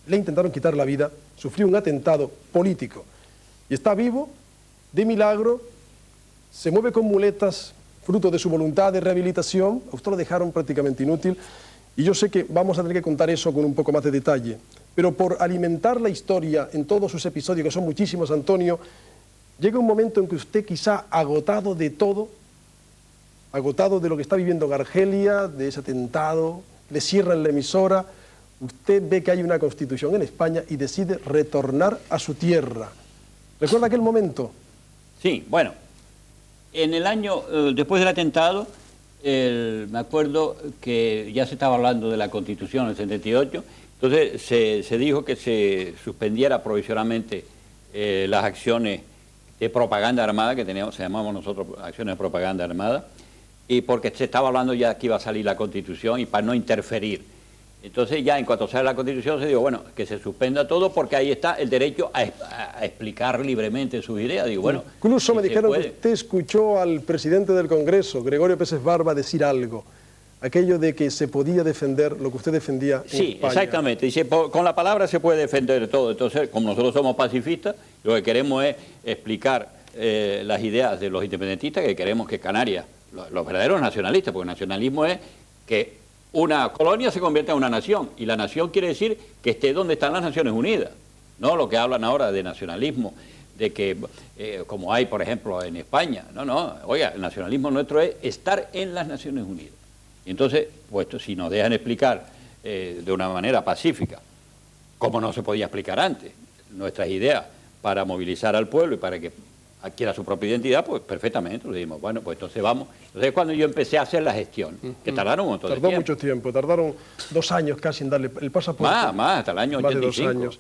le intentaron quitar la vida, sufrió un atentado político y está vivo, de milagro. Se mueve con muletas, fruto de su voluntad de rehabilitación. A usted lo dejaron prácticamente inútil y yo sé que vamos a tener que contar eso con un poco más de detalle. Pero por alimentar la historia en todos sus episodios, que son muchísimos, Antonio, llega un momento en que usted, quizá agotado de todo, agotado de lo que está viviendo en Argelia, de ese atentado, le cierran la emisora, usted ve que hay una constitución en España y decide retornar a su tierra. ¿Recuerda aquel momento? Sí, bueno. En el año, después del atentado, me acuerdo que ya se estaba hablando de la Constitución del 78, entonces se dijo que se suspendiera provisionalmente las acciones de propaganda armada que teníamos, se llamamos nosotros acciones de propaganda armada, y porque se estaba hablando ya que iba a salir la Constitución y para no interferir. Entonces ya en cuanto sale la Constitución se dijo, bueno, que se suspenda todo porque ahí está el derecho a explicar libremente sus ideas. Digo, bueno, incluso me dijeron que usted escuchó al presidente del Congreso, Gregorio Pérez Barba, decir algo. Aquello de que se podía defender lo que usted defendía en España. Sí, exactamente. Dice, con la palabra se puede defender todo. Entonces, como nosotros somos pacifistas, lo que queremos es explicar las ideas de los independentistas, que queremos que Canarias, los verdaderos nacionalistas, porque el nacionalismo es que una colonia se convierte en una nación, y la nación quiere decir que esté donde están las Naciones Unidas, no lo que hablan ahora de nacionalismo, de que, como hay, por ejemplo, en España. No, oiga, el nacionalismo nuestro es estar en las Naciones Unidas. Y entonces, pues, si nos dejan explicar de una manera pacífica, como no se podía explicar antes, nuestras ideas para movilizar al pueblo y para que adquiera su propia identidad, pues perfectamente, le dijimos, bueno, pues entonces vamos. Entonces es cuando yo empecé a hacer la gestión, que tardaron un montón de tiempo. Tardó mucho tiempo, tardaron 2 años casi en darle el pasaporte. Más, hasta el año 85. Más de 2 años.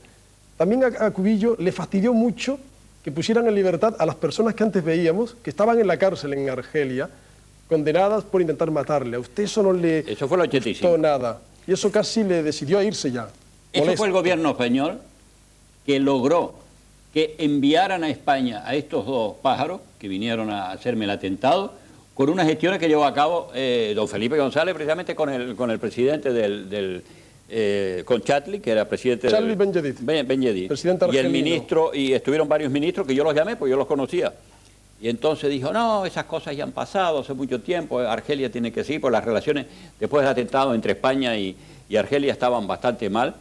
También a Cubillo le fastidió mucho que pusieran en libertad a las personas que antes veíamos, que estaban en la cárcel en Argelia, condenadas por intentar matarle. A usted eso no le gustó nada, y eso casi le decidió a irse ya. Eso fue el gobierno español que logró que enviaran a España a estos dos pájaros que vinieron a hacerme el atentado, con unas gestiones que llevó a cabo don Felipe González, precisamente con el presidente con Chatli, que era presidente Chatli Ben-Yedid, presidente argelino. Y el ministro, y estuvieron varios ministros que yo los llamé, porque yo los conocía. Y entonces dijo, no, esas cosas ya han pasado hace mucho tiempo, Argelia tiene que seguir, porque las relaciones después del atentado entre España y Argelia estaban bastante mal.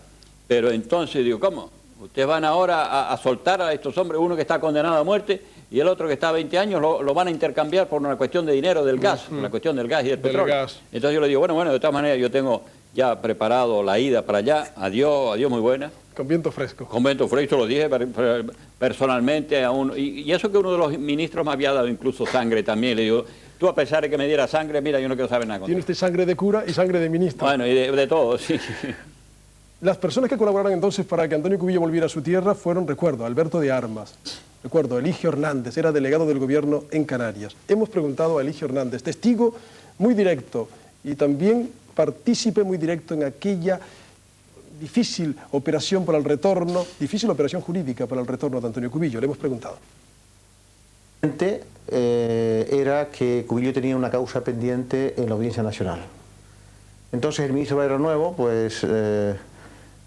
Pero entonces digo, ¿cómo? Ustedes van ahora a soltar a estos hombres, uno que está condenado a muerte y el otro que está a 20 años, lo van a intercambiar por una cuestión de dinero del gas, por la cuestión del gas y del petróleo. Entonces yo le digo, bueno, de todas maneras yo tengo ya preparado la ida para allá, adiós muy buena. Con viento fresco. Con viento fresco, lo dije personalmente a uno, y eso que uno de los ministros me había dado incluso sangre también, le digo, tú a pesar de que me diera sangre, mira, yo no quiero saber nada contigo. Tiene usted sangre de cura y sangre de ministro. Bueno, y de todo, sí. Las personas que colaboraron entonces para que Antonio Cubillo volviera a su tierra fueron, recuerdo, Alberto de Armas, recuerdo, Eligio Hernández, era delegado del gobierno en Canarias. Hemos preguntado a Eligio Hernández, testigo muy directo y también partícipe muy directo en aquella difícil operación para el retorno, difícil operación jurídica para el retorno de Antonio Cubillo. Le hemos preguntado. Era que Cubillo tenía una causa pendiente en la Audiencia Nacional. Entonces el ministro Barrio Nuevo, pues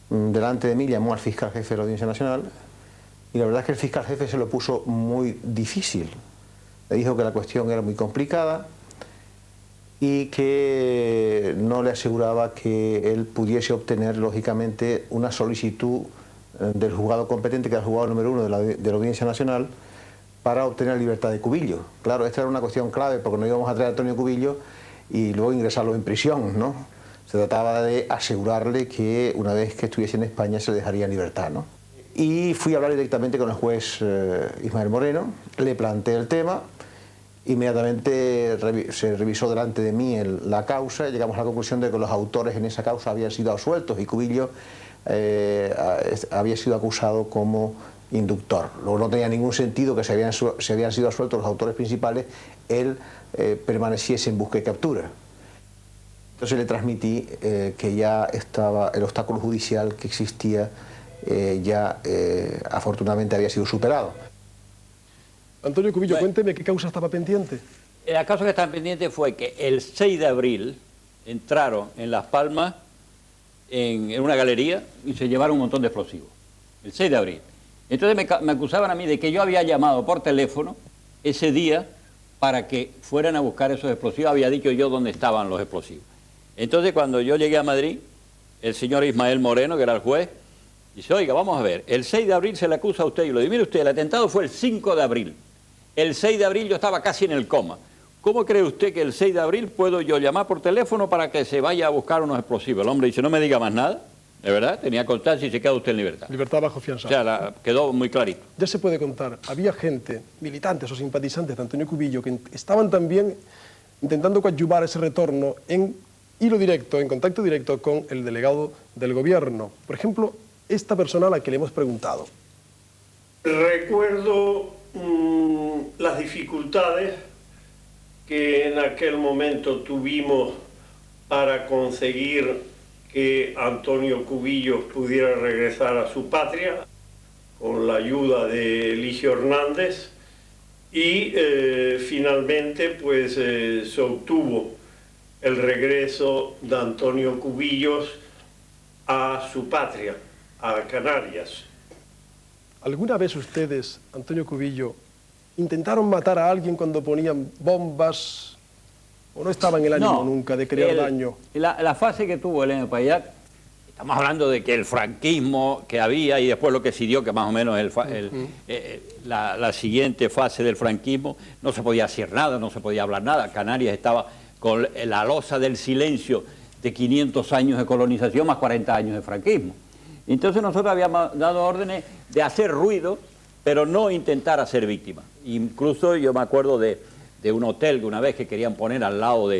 delante de mí llamó al fiscal jefe de la Audiencia Nacional y la verdad es que el fiscal jefe se lo puso muy difícil. Le dijo que la cuestión era muy complicada y que no le aseguraba que él pudiese obtener, lógicamente, una solicitud del juzgado competente, que era el juzgado número 1 de la Audiencia Nacional, para obtener la libertad de Cubillo. Claro, esta era una cuestión clave porque no íbamos a traer a Antonio Cubillo y luego ingresarlo en prisión, ¿no? Se trataba de asegurarle que una vez que estuviese en España se le dejaría en libertad, ¿no? Y fui a hablar directamente con el juez Ismael Moreno, le planteé el tema, inmediatamente se revisó delante de mí la causa y llegamos a la conclusión de que los autores en esa causa habían sido absueltos y Cubillo había sido acusado como inductor. Luego no tenía ningún sentido que se habían sido absueltos los autores principales, él permaneciese en busca y captura. Entonces le transmití que ya estaba el obstáculo judicial que existía, afortunadamente había sido superado. Antonio Cubillo, cuénteme qué causa estaba pendiente. La causa que estaba pendiente fue que el 6 de abril entraron en Las Palmas en una galería y se llevaron un montón de explosivos. El 6 de abril. Entonces me acusaban a mí de que yo había llamado por teléfono ese día para que fueran a buscar esos explosivos. Había dicho yo dónde estaban los explosivos. Entonces cuando yo llegué a Madrid, el señor Ismael Moreno, que era el juez, dice, oiga, vamos a ver, el 6 de abril se le acusa a usted. Y lo dice, mire usted, el atentado fue el 5 de abril. El 6 de abril yo estaba casi en el coma. ¿Cómo cree usted que el 6 de abril puedo yo llamar por teléfono para que se vaya a buscar unos explosivos? El hombre dice, no me diga más nada. De verdad, tenía constancia y se queda usted en libertad. Libertad bajo fianza. O sea, quedó muy clarito. Ya se puede contar, había gente, militantes o simpatizantes de Antonio Cubillo, que estaban también intentando coadyuvar ese retorno en hilo directo, en contacto directo con el delegado del gobierno. Por ejemplo, esta persona a la que le hemos preguntado. Recuerdo las dificultades que en aquel momento tuvimos para conseguir que Antonio Cubillo pudiera regresar a su patria con la ayuda de Eligio Hernández y finalmente pues se obtuvo el regreso de Antonio Cubillo a su patria, a Canarias. ¿Alguna vez ustedes, Antonio Cubillo, intentaron matar a alguien cuando ponían bombas o no estaba en el ánimo nunca de crear daño? La fase que tuvo Elena Payac, estamos hablando de que el franquismo que había y después lo que siguió, que más o menos la siguiente fase del franquismo, no se podía hacer nada, no se podía hablar nada. Canarias estaba con la losa del silencio de 500 años de colonización más 40 años de franquismo. Entonces nosotros habíamos dado órdenes de hacer ruido, pero no intentar hacer víctimas. Incluso yo me acuerdo de un hotel que una vez que querían poner al lado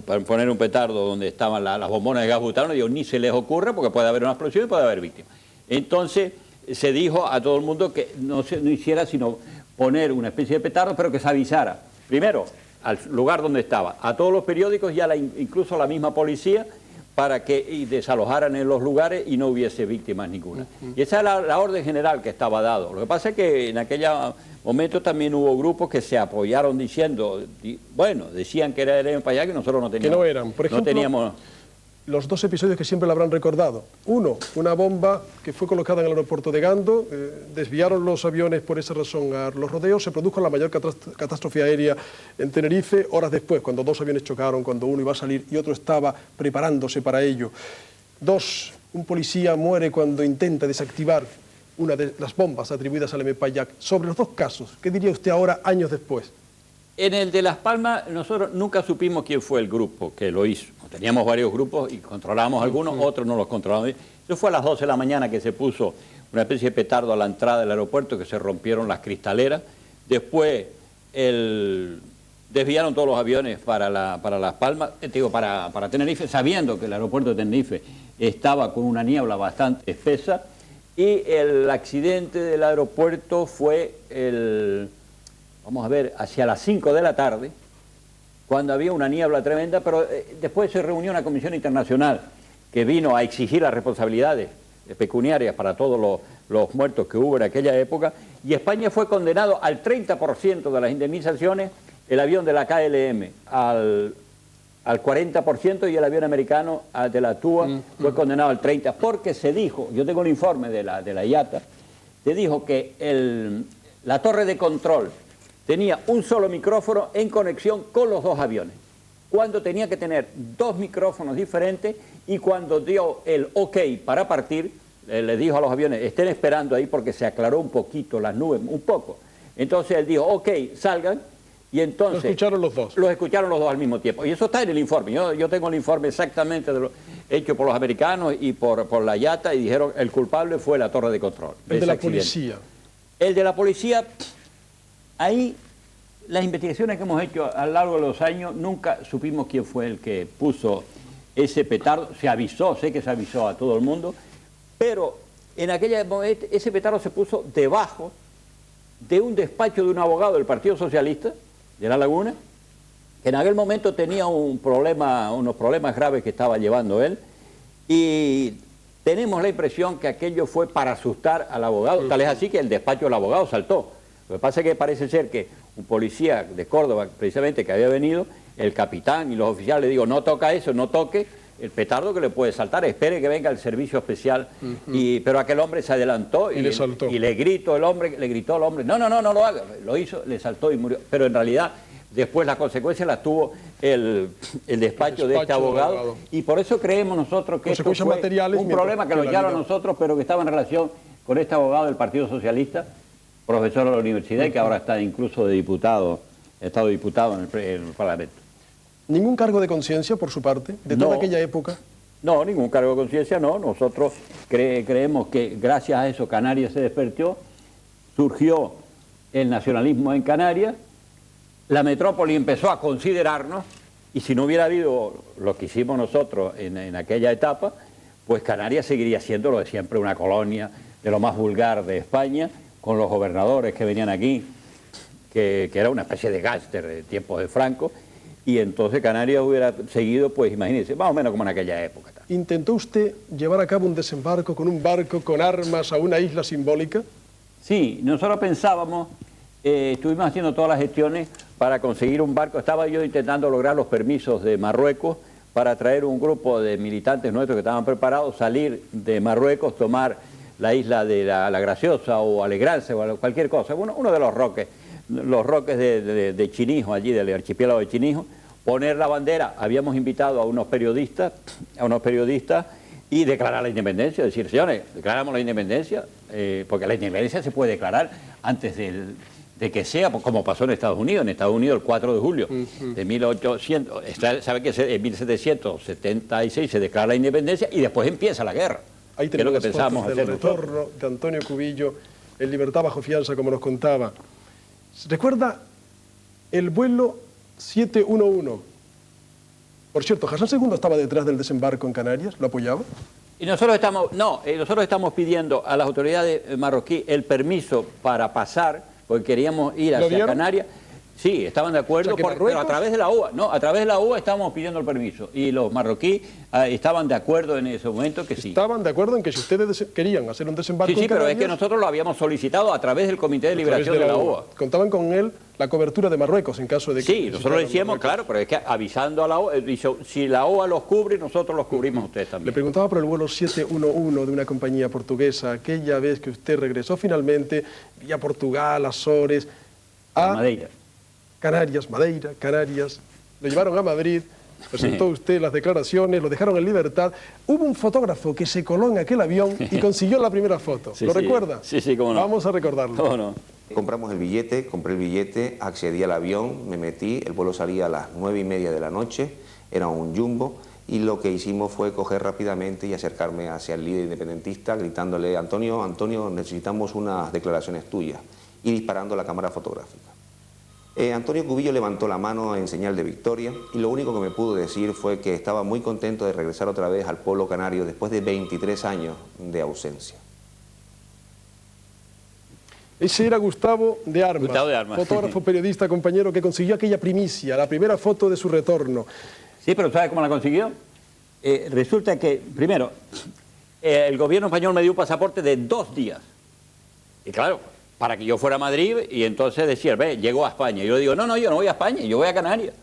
para poner un petardo donde estaban las bombonas de gas butano, digo, ni se les ocurre porque puede haber una explosión y puede haber víctimas. Entonces se dijo a todo el mundo que no hiciera sino poner una especie de petardo, pero que se avisara. Primero, al lugar donde estaba, a todos los periódicos y incluso a la misma policía, para que desalojaran en los lugares y no hubiese víctimas ninguna. Y esa es la orden general que estaba dado. Lo que pasa es que en aquel momento también hubo grupos que se apoyaron diciendo, bueno, decían que era Elena Payac y nosotros no teníamos. Que no eran. Por ejemplo, los dos episodios que siempre lo habrán recordado. Uno, una bomba que fue colocada en el aeropuerto de Gando, desviaron los aviones por esa razón a los rodeos, se produjo la mayor catástrofe aérea en Tenerife, horas después, cuando dos aviones chocaron, cuando uno iba a salir y otro estaba preparándose para ello. Dos, un policía muere cuando intenta desactivar una de las bombas atribuidas al Elena Payac. Sobre los dos casos, ¿qué diría usted ahora, años después? En el de Las Palmas, nosotros nunca supimos quién fue el grupo que lo hizo. Teníamos varios grupos y controlábamos algunos, otros no los controlábamos. Eso fue a las 12 de la mañana que se puso una especie de petardo a la entrada del aeropuerto, que se rompieron las cristaleras. Después desviaron todos los aviones para Las Palmas, para Tenerife, sabiendo que el aeropuerto de Tenerife estaba con una niebla bastante espesa. Y el accidente del aeropuerto fue vamos a ver, hacia las 5 de la tarde, cuando había una niebla tremenda, pero después se reunió una comisión internacional que vino a exigir las responsabilidades pecuniarias para todos los muertos que hubo en aquella época, y España fue condenado al 30% de las indemnizaciones, el avión de la KLM al 40% y el avión americano de la TUA fue condenado al 30%, porque se dijo, yo tengo el informe de la IATA, se dijo que la torre de control tenía un solo micrófono en conexión con los dos aviones, cuando tenía que tener dos micrófonos diferentes, y cuando dio el ok para partir, le dijo a los aviones, estén esperando ahí porque se aclaró un poquito las nubes, un poco. Entonces él dijo, ok, salgan, y entonces... Lo escucharon los dos. Los escucharon los dos al mismo tiempo. Y eso está en el informe. Yo tengo el informe exactamente hecho por los americanos y por la IATA, y dijeron el culpable fue la torre de control. El de la policía. El de la policía, ahí las investigaciones que hemos hecho a lo largo de los años, nunca supimos quién fue el que puso ese petardo. Se avisó, sé que se avisó a todo el mundo, pero en aquella época ese petardo se puso debajo de un despacho de un abogado del Partido Socialista de La Laguna, que en aquel momento tenía unos problemas graves que estaba llevando él, y tenemos la impresión que aquello fue para asustar al abogado, tal es así que el despacho del abogado saltó. Lo que pasa es que parece ser que un policía de Córdoba, precisamente, que había venido, el capitán y los oficiales le digo, no toca eso, no toque el petardo que le puede saltar, espere que venga el servicio especial. Pero aquel hombre se adelantó y le saltó. Y le gritó al hombre, no lo haga, lo hizo, le saltó y murió. Pero en realidad después las consecuencias las tuvo el despacho de este abogado, y por eso creemos nosotros que esto fue un problema que lo echaron a nosotros, pero que estaba en relación con este abogado del Partido Socialista, profesor de la universidad, y que ahora está incluso de diputado, ha estado diputado en el Parlamento. ¿Ningún cargo de conciencia por su parte, de toda aquella época? No, ningún cargo de conciencia, no. Nosotros creemos que gracias a eso Canarias se despertó, surgió el nacionalismo en Canarias, la metrópoli empezó a considerarnos, y si no hubiera habido lo que hicimos nosotros en aquella etapa, pues Canarias seguiría siendo lo de siempre, una colonia de lo más vulgar de España, con los gobernadores que venían aquí, que era una especie de gángster de tiempos de Franco, y entonces Canarias hubiera seguido, pues imagínense, más o menos como en aquella época. ¿Intentó usted llevar a cabo un desembarco con un barco con armas a una isla simbólica? Sí, nosotros pensábamos, estuvimos haciendo todas las gestiones para conseguir un barco. Estaba yo intentando lograr los permisos de Marruecos para traer un grupo de militantes nuestros que estaban preparados, salir de Marruecos, tomar la isla de la Graciosa o Alegrance o cualquier cosa, uno de los roques de Chinijo, allí del archipiélago de Chinijo, poner la bandera. Habíamos invitado a unos periodistas y declarar la independencia, decir, señores, declaramos la independencia, porque la independencia se puede declarar antes de que sea, como pasó en Estados Unidos. En Estados Unidos el 4 de julio de 1800, sabe que en 1776 se declara la independencia y después empieza la guerra. Ahí tenemos las fotos del retorno de Antonio Cubillo en libertad bajo fianza, como nos contaba. ¿Recuerda el vuelo 711? Por cierto, ¿Hassan II estaba detrás del desembarco en Canarias? ¿Lo apoyaba? Y nosotros estamos pidiendo a las autoridades marroquíes el permiso para pasar, porque queríamos ir hacia Canarias. Sí, estaban de acuerdo, pero a través de la UA. No, a través de la UA estábamos pidiendo el permiso. Y los marroquíes estaban de acuerdo en ese momento que sí. Estaban de acuerdo en que si ustedes querían hacer un desembarco en Canarias... pero es que nosotros lo habíamos solicitado a través del Comité de Liberación de la UA. Contaban con él la cobertura de Marruecos en caso de que... Sí, nosotros lo decíamos, claro, pero es que avisando a la OA, si la OA los cubre, nosotros los cubrimos a ustedes también. Le preguntaba por el vuelo 711 de una compañía portuguesa, aquella vez que usted regresó finalmente vía Portugal, Azores, a Madeira. Madeira, Canarias, lo llevaron a Madrid, presentó usted las declaraciones, lo dejaron en libertad. Hubo un fotógrafo que se coló en aquel avión y consiguió la primera foto. ¿Lo recuerda? Sí, cómo no. Vamos a recordarlo. ¿Cómo no? Compré el billete, accedí al avión, me metí, el vuelo salía a las 9:30 de la noche, era un jumbo, y lo que hicimos fue coger rápidamente y acercarme hacia el líder independentista, gritándole, Antonio, necesitamos unas declaraciones tuyas, y disparando la cámara fotográfica. Antonio Cubillo levantó la mano en señal de victoria y lo único que me pudo decir fue que estaba muy contento de regresar otra vez al pueblo canario después de 23 años de ausencia. Ese era Gustavo de Armas, Gustavo de Armas. fotógrafo, periodista, compañero, que consiguió aquella primicia, la primera foto de su retorno. Sí, pero ¿sabe cómo la consiguió? Resulta que, primero, el gobierno español me dio un pasaporte de 2 días. Y claro, para que yo fuera a Madrid, y entonces decía, ve, llego a España. Y yo digo, no, yo no voy a España, yo voy a Canarias.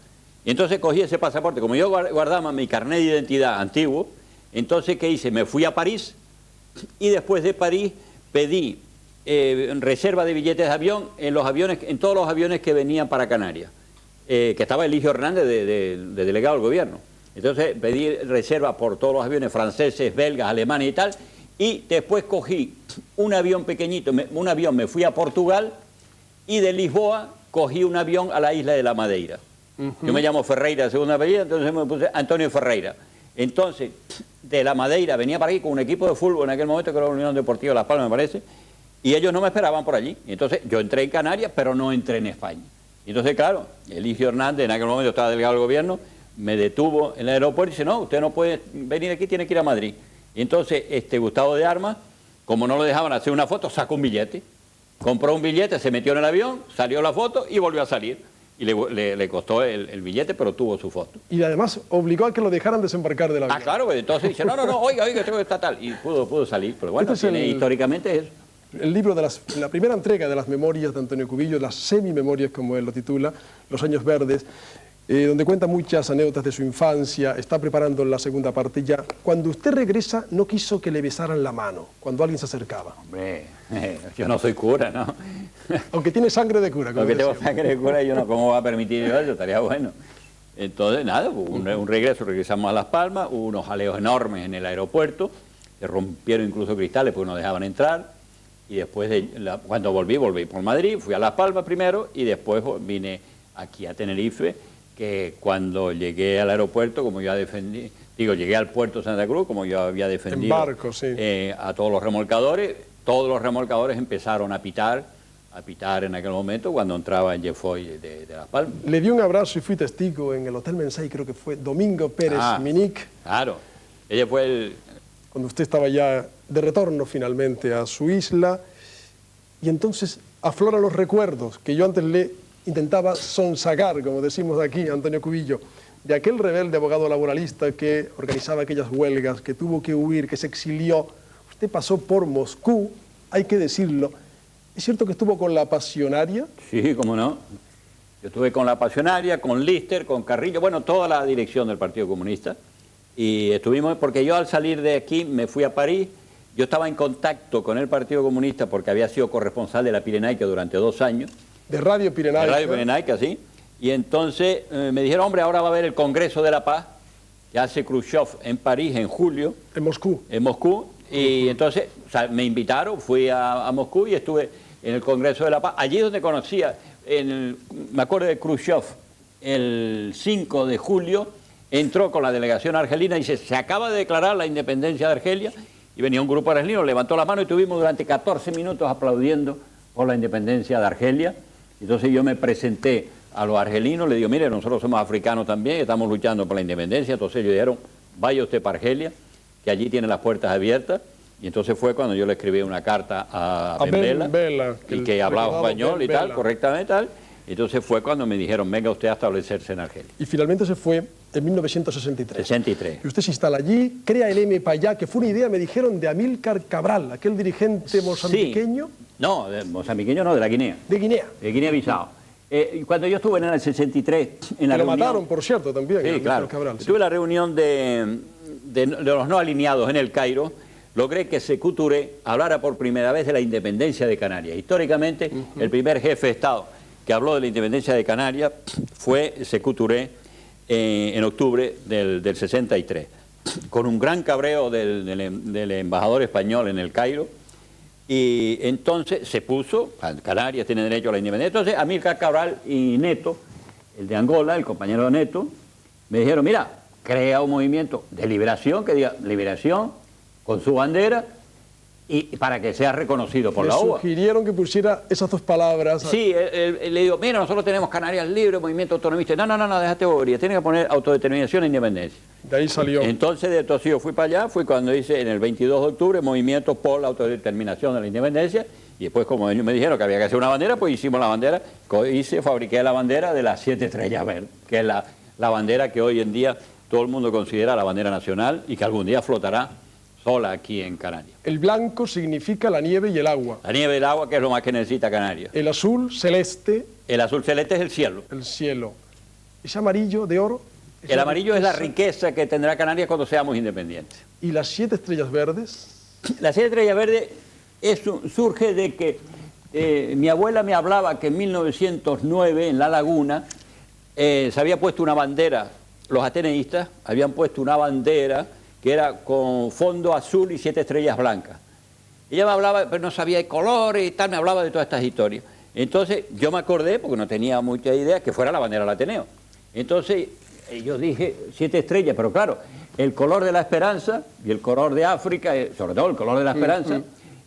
Y entonces cogí ese pasaporte, como yo guardaba mi carnet de identidad antiguo, entonces, ¿qué hice? Me fui a París, y después de París pedí reserva de billetes de avión en todos los aviones que venían para Canarias, que estaba Eligio Hernández de delegado del gobierno. Entonces pedí reserva por todos los aviones franceses, belgas, alemanes y tal, y después cogí un avión pequeñito, me fui a Portugal, y de Lisboa cogí un avión a la isla de la Madeira. Yo me llamo Ferreira de segunda apellido, entonces me puse Antonio Ferreira. Entonces, de la Madeira venía para aquí con un equipo de fútbol en aquel momento, que era la Unión Deportiva Las Palmas, me parece, y ellos no me esperaban por allí. Entonces yo entré en Canarias, pero no entré en España. Entonces, claro, Eligio Hernández, en aquel momento estaba delegado del gobierno, me detuvo en el aeropuerto y dice, no, usted no puede venir aquí, tiene que ir a Madrid. Y entonces Gustavo de Armas, como no lo dejaban hacer una foto, sacó un billete, compró un billete, se metió en el avión, salió la foto y volvió a salir. Y le costó el billete, pero tuvo su foto. Y además obligó a que lo dejaran desembarcar del avión. Ah, claro, pues entonces dice, no, oiga, tengo que estar tal. Y pudo salir, pero bueno, históricamente es... El libro de la primera entrega de las memorias de Antonio Cubillo, las semimemorias, como él lo titula, Los años verdes, donde cuenta muchas anécdotas de su infancia, está preparando la segunda parte ya. Cuando usted regresa, no quiso que le besaran la mano, cuando alguien se acercaba. Hombre, yo no soy cura, ¿no? Aunque tiene sangre de cura. Aunque tengo sangre de cura, yo no, ¿cómo va a permitir eso? Estaría bueno. Entonces, nada, un regreso, regresamos a Las Palmas, hubo unos jaleos enormes en el aeropuerto, se rompieron incluso cristales porque no dejaban entrar, y después, cuando volví por Madrid, fui a Las Palmas primero, y después vine aquí a Tenerife, que cuando llegué al aeropuerto, como yo llegué al puerto de Santa Cruz, como yo había defendido en barco, sí. A todos los remolcadores empezaron a pitar en aquel momento cuando entraba en Jeffoy de Las Palmas. Le di un abrazo y fui testigo en el Hotel Mensay, creo que fue Domingo Pérez Minic. Claro, ella fue cuando usted estaba ya de retorno finalmente a su isla, y entonces afloran los recuerdos que yo antes le intentaba sonsagar, como decimos aquí, Antonio Cubillo, de aquel rebelde abogado laboralista que organizaba aquellas huelgas, que tuvo que huir, que se exilió. Usted pasó por Moscú, hay que decirlo. ¿Es cierto que estuvo con la Pasionaria? Sí, cómo no. Yo estuve con la Pasionaria, con Lister, con Carrillo, bueno, toda la dirección del Partido Comunista. Y estuvimos, porque yo al salir de aquí me fui a París, yo estaba en contacto con el Partido Comunista porque había sido corresponsal de la Pirenaica durante 2 años. De Radio Pirenaica. De Radio Pirenaica, sí. Y entonces me dijeron, hombre, ahora va a haber el Congreso de la Paz, que hace Khrushchev en París en julio. En Moscú. En Moscú. Y entonces me invitaron, fui a Moscú y estuve en el Congreso de la Paz. Allí donde conocía, me acuerdo de Khrushchev, el 5 de julio, entró con la delegación argelina y dice, se acaba de declarar la independencia de Argelia, y venía un grupo argelino, levantó la mano y estuvimos durante 14 minutos aplaudiendo por la independencia de Argelia. Entonces yo me presenté a los argelinos, le digo, mire, nosotros somos africanos también, estamos luchando por la independencia. Entonces ellos dijeron, vaya usted para Argelia, que allí tiene las puertas abiertas. Y entonces fue cuando yo le escribí una carta a Ben Bella, y que hablaba español y tal, correctamente tal. Entonces fue cuando me dijeron, venga usted a establecerse en Argelia. Y finalmente se fue en 1963. 63. Y usted se instala allí, crea el MPAYA, que fue una idea, me dijeron, de Amílcar Cabral, aquel dirigente mozambiqueño. Sí. No, mozambiqueño no, de la Guinea. De Guinea. De Guinea-Bissau. Cuando yo estuve en el 63, en la reunión... Lo mataron, por cierto, también. Sí, claro. Cabral, sí. Estuve en la reunión de los no alineados en el Cairo, logré que Sékou Touré hablara por primera vez de la independencia de Canarias. Históricamente, el primer jefe de Estado que habló de la independencia de Canarias fue Sékou Touré en octubre del 63, con un gran cabreo del embajador español en el Cairo, y entonces se puso, Canarias tiene derecho a la independencia. Entonces Amílcar Cabral y Neto, el de Angola, el compañero de Neto, me dijeron, mira, crea un movimiento de liberación, que diga liberación, con su bandera, y para que sea reconocido por la OA. Sugirieron que pusiera esas 2 palabras. Sí, le digo, mira, nosotros tenemos Canarias Libre, movimiento autonomista. No, déjate bobería, tiene que poner autodeterminación e independencia. De ahí salió. Entonces yo fui para allá, fui cuando hice en el 22 de octubre movimiento por la autodeterminación de la independencia, Y después, como ellos me dijeron que había que hacer una bandera, pues hicimos la bandera, fabriqué la bandera de las 7 estrellas verdes, que es la bandera que hoy en día todo el mundo considera la bandera nacional y que algún día flotará sola aquí en Canarias. El blanco significa la nieve y el agua. La nieve y el agua, que es lo más que necesita Canarias. El azul celeste. El azul celeste es el cielo. El cielo. Ese amarillo de oro. El amarillo es la riqueza que tendrá Canarias cuando seamos independientes. ¿Y las 7 estrellas verdes? Las 7 estrellas verdes surge de que mi abuela me hablaba que en 1909 en La Laguna se había puesto una bandera, los ateneístas habían puesto una bandera que era con fondo azul y 7 estrellas blancas. Ella me hablaba, pero no sabía de colores y tal, me hablaba de todas estas historias. Entonces yo me acordé, porque no tenía mucha idea, que fuera la bandera del Ateneo. Entonces yo dije 7 estrellas, pero claro, el color de la esperanza y el color de África, sobre todo el color de la esperanza,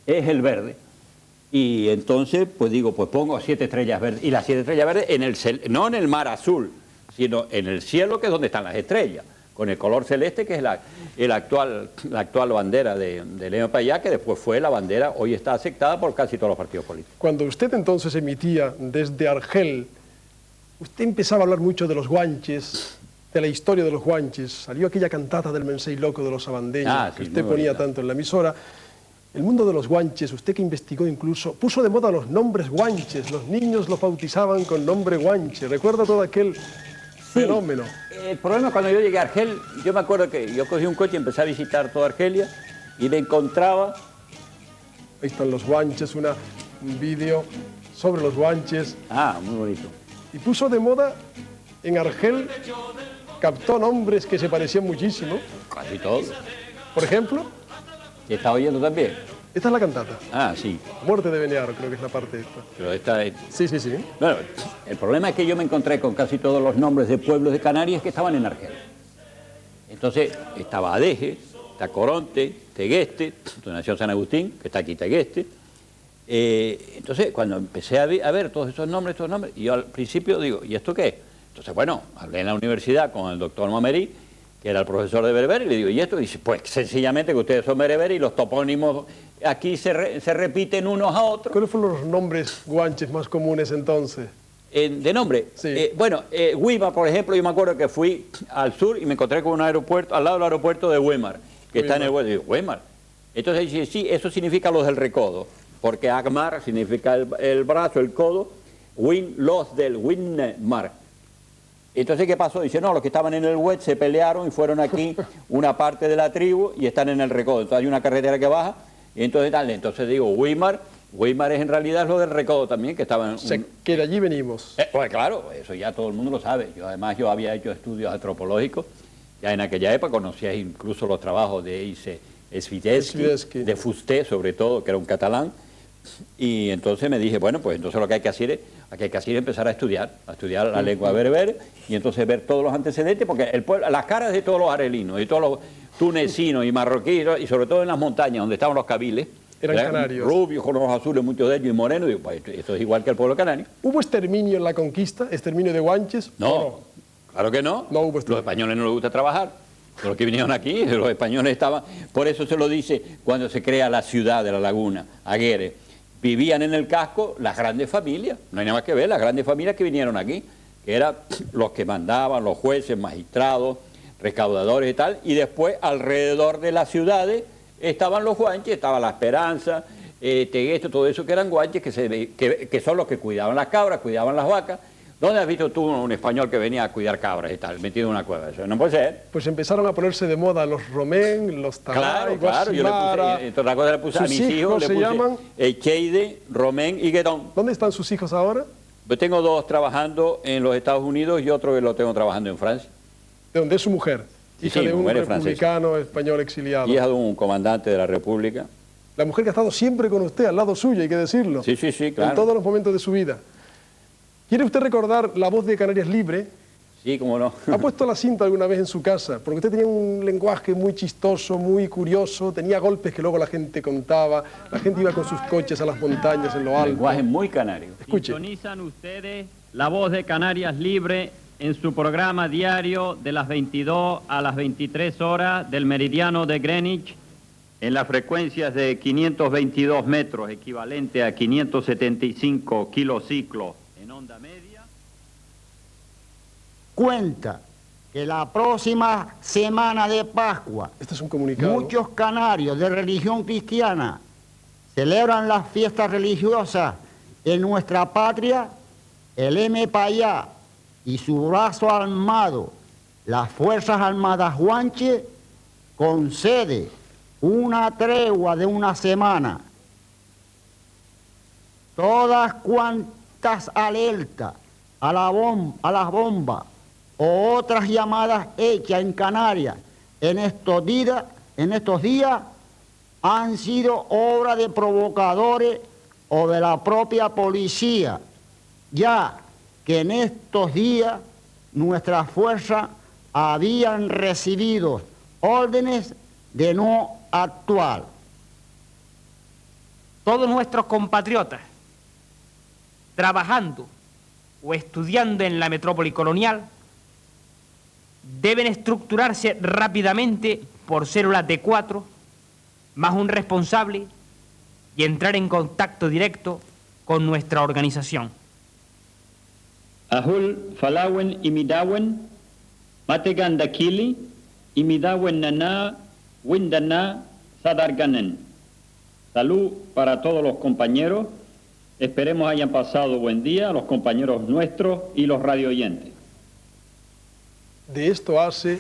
es el verde. Y entonces, pues digo, pues pongo 7 estrellas verdes. Y las 7 estrellas verdes, no en el mar azul, sino en el cielo, que es donde están las estrellas, con el color celeste, que es la actual bandera de León Payá, que después fue la bandera, hoy está aceptada por casi todos los partidos políticos. Cuando usted entonces emitía desde Argel, usted empezaba a hablar mucho de los guanches, de la historia de los guanches. Salió aquella cantata del Mensei Loco de los Sabandeños, que usted ponía tanto en la emisora. El mundo de los guanches, usted que investigó incluso, puso de moda los nombres guanches. Los niños los bautizaban con nombre guanche. ¿Recuerda todo aquel fenómeno? El problema cuando yo llegué a Argel, yo me acuerdo que yo cogí un coche y empecé a visitar toda Argelia y me encontraba... Ahí están los guanches, un vídeo sobre los guanches. Ah, muy bonito. Y puso de moda en Argel, captó nombres que se parecían muchísimo. Casi todos. Por ejemplo... ¿Y está oyendo también? Esta es la cantata. Ah, sí. Muerte de Benear, creo que es la parte esta. Pero esta es... Sí, sí, sí. Bueno, el problema es que yo me encontré con casi todos los nombres de pueblos de Canarias que estaban en Argel. Entonces, estaba Adeje, está Coronte, Tegueste, donde nació San Agustín, que está aquí Tegueste. Entonces, cuando empecé a ver todos estos nombres, y yo al principio digo, ¿y esto qué es? Entonces, bueno, hablé en la universidad con el doctor Mamerí, que era el profesor de bereber, y le digo, ¿y esto? Y dice, pues sencillamente que ustedes son bereberes y los topónimos aquí se repiten unos a otros. ¿Cuáles fueron los nombres guanches más comunes entonces? De nombre, sí. Weimar, por ejemplo, yo me acuerdo que fui al sur y me encontré con un aeropuerto, al lado del aeropuerto de Weimar, que está en el Weimar. Digo, Weimar. Entonces dice, sí, eso significa los del recodo, porque Agmar significa el brazo, el codo, los del Winmar. Entonces, ¿qué pasó? Dice, no, los que estaban en el Wet se pelearon y fueron aquí una parte de la tribu y están en el recodo. Entonces hay una carretera que baja y entonces dale. Entonces digo, Weimar es en realidad lo del recodo también, que estaban... que de allí venimos. Pues claro, eso ya todo el mundo lo sabe. Yo había hecho estudios antropológicos, ya en aquella época conocía incluso los trabajos de Ise Svitezky, de Fusté sobre todo, que era un catalán. Y entonces me dije, bueno, pues entonces lo que hay que hacer es empezar a estudiar la lengua bereber y entonces ver todos los antecedentes, porque el pueblo, las caras de todos los arelinos, y todos los tunecinos y marroquíes, y sobre todo en las montañas donde estaban los cabiles, eran canarios. Rubios, con ojos azules, muchos de ellos, y morenos, digo, pues esto es igual que el pueblo canario. ¿Hubo exterminio en la conquista? ¿Exterminio de guanches? No, claro que no. No hubo los españoles no les gusta trabajar. Los que vinieron aquí, los españoles estaban... Por eso se lo dice cuando se crea la ciudad de La Laguna, Aguere. Vivían en el casco las grandes familias, no hay nada más que ver, las grandes familias que vinieron aquí, que eran los que mandaban, los jueces, magistrados, recaudadores y tal, y después alrededor de las ciudades estaban los guanches, estaba La Esperanza, Tegueste, todo eso que eran guanches, que son los que cuidaban las cabras, cuidaban las vacas. ¿Dónde has visto tú un español que venía a cuidar cabras y tal, metido en una cueva? Eso no puede ser. Pues empezaron a ponerse de moda los Romén, los Talay, claro, yo le puse, otra cosa le puse a mis hijos, le puse Echeide, Romén y Guedón. ¿Dónde están sus hijos ahora? Yo tengo 2 trabajando en los Estados Unidos y otro que lo tengo trabajando en Francia. ¿De dónde es su mujer? Hija de un republicano español exiliado. Hija de un comandante de la República. La mujer que ha estado siempre con usted, al lado suyo, hay que decirlo. Sí, claro. En todos los momentos de su vida. ¿Quiere usted recordar La Voz de Canarias Libre? Sí, cómo no. ¿Ha puesto la cinta alguna vez en su casa? Porque usted tenía un lenguaje muy chistoso, muy curioso, tenía golpes que luego la gente contaba, la gente iba con sus coches a las montañas en lo alto. Lenguaje muy canario. Escuche. Sintonizan ustedes La Voz de Canarias Libre en su programa diario de las 22 a las 23 horas del meridiano de Greenwich en las frecuencias de 522 metros, equivalente a 575 kilociclos en onda media. Cuenta que la próxima semana de Pascua, este es un comunicado, muchos canarios de religión cristiana celebran las fiestas religiosas en nuestra patria. El MPAYA y su brazo armado, las Fuerzas Armadas Guanche, concede una tregua de una semana. Todas cuantas alertas a las bombas o otras llamadas hechas en Canarias en estos días han sido obra de provocadores o de la propia policía, ya que en estos días nuestras fuerzas habían recibido órdenes de no actuar. Todos nuestros compatriotas trabajando o estudiando en la metrópoli colonial deben estructurarse rápidamente por células de 4 más un responsable y entrar en contacto directo con nuestra organización. Ahul Falawen y Midawen, Mategandakili y Midawen Nana, Windana, Sadarganen. Salud para todos los compañeros. Esperemos hayan pasado buen día, los compañeros nuestros y los radioyentes. De esto hace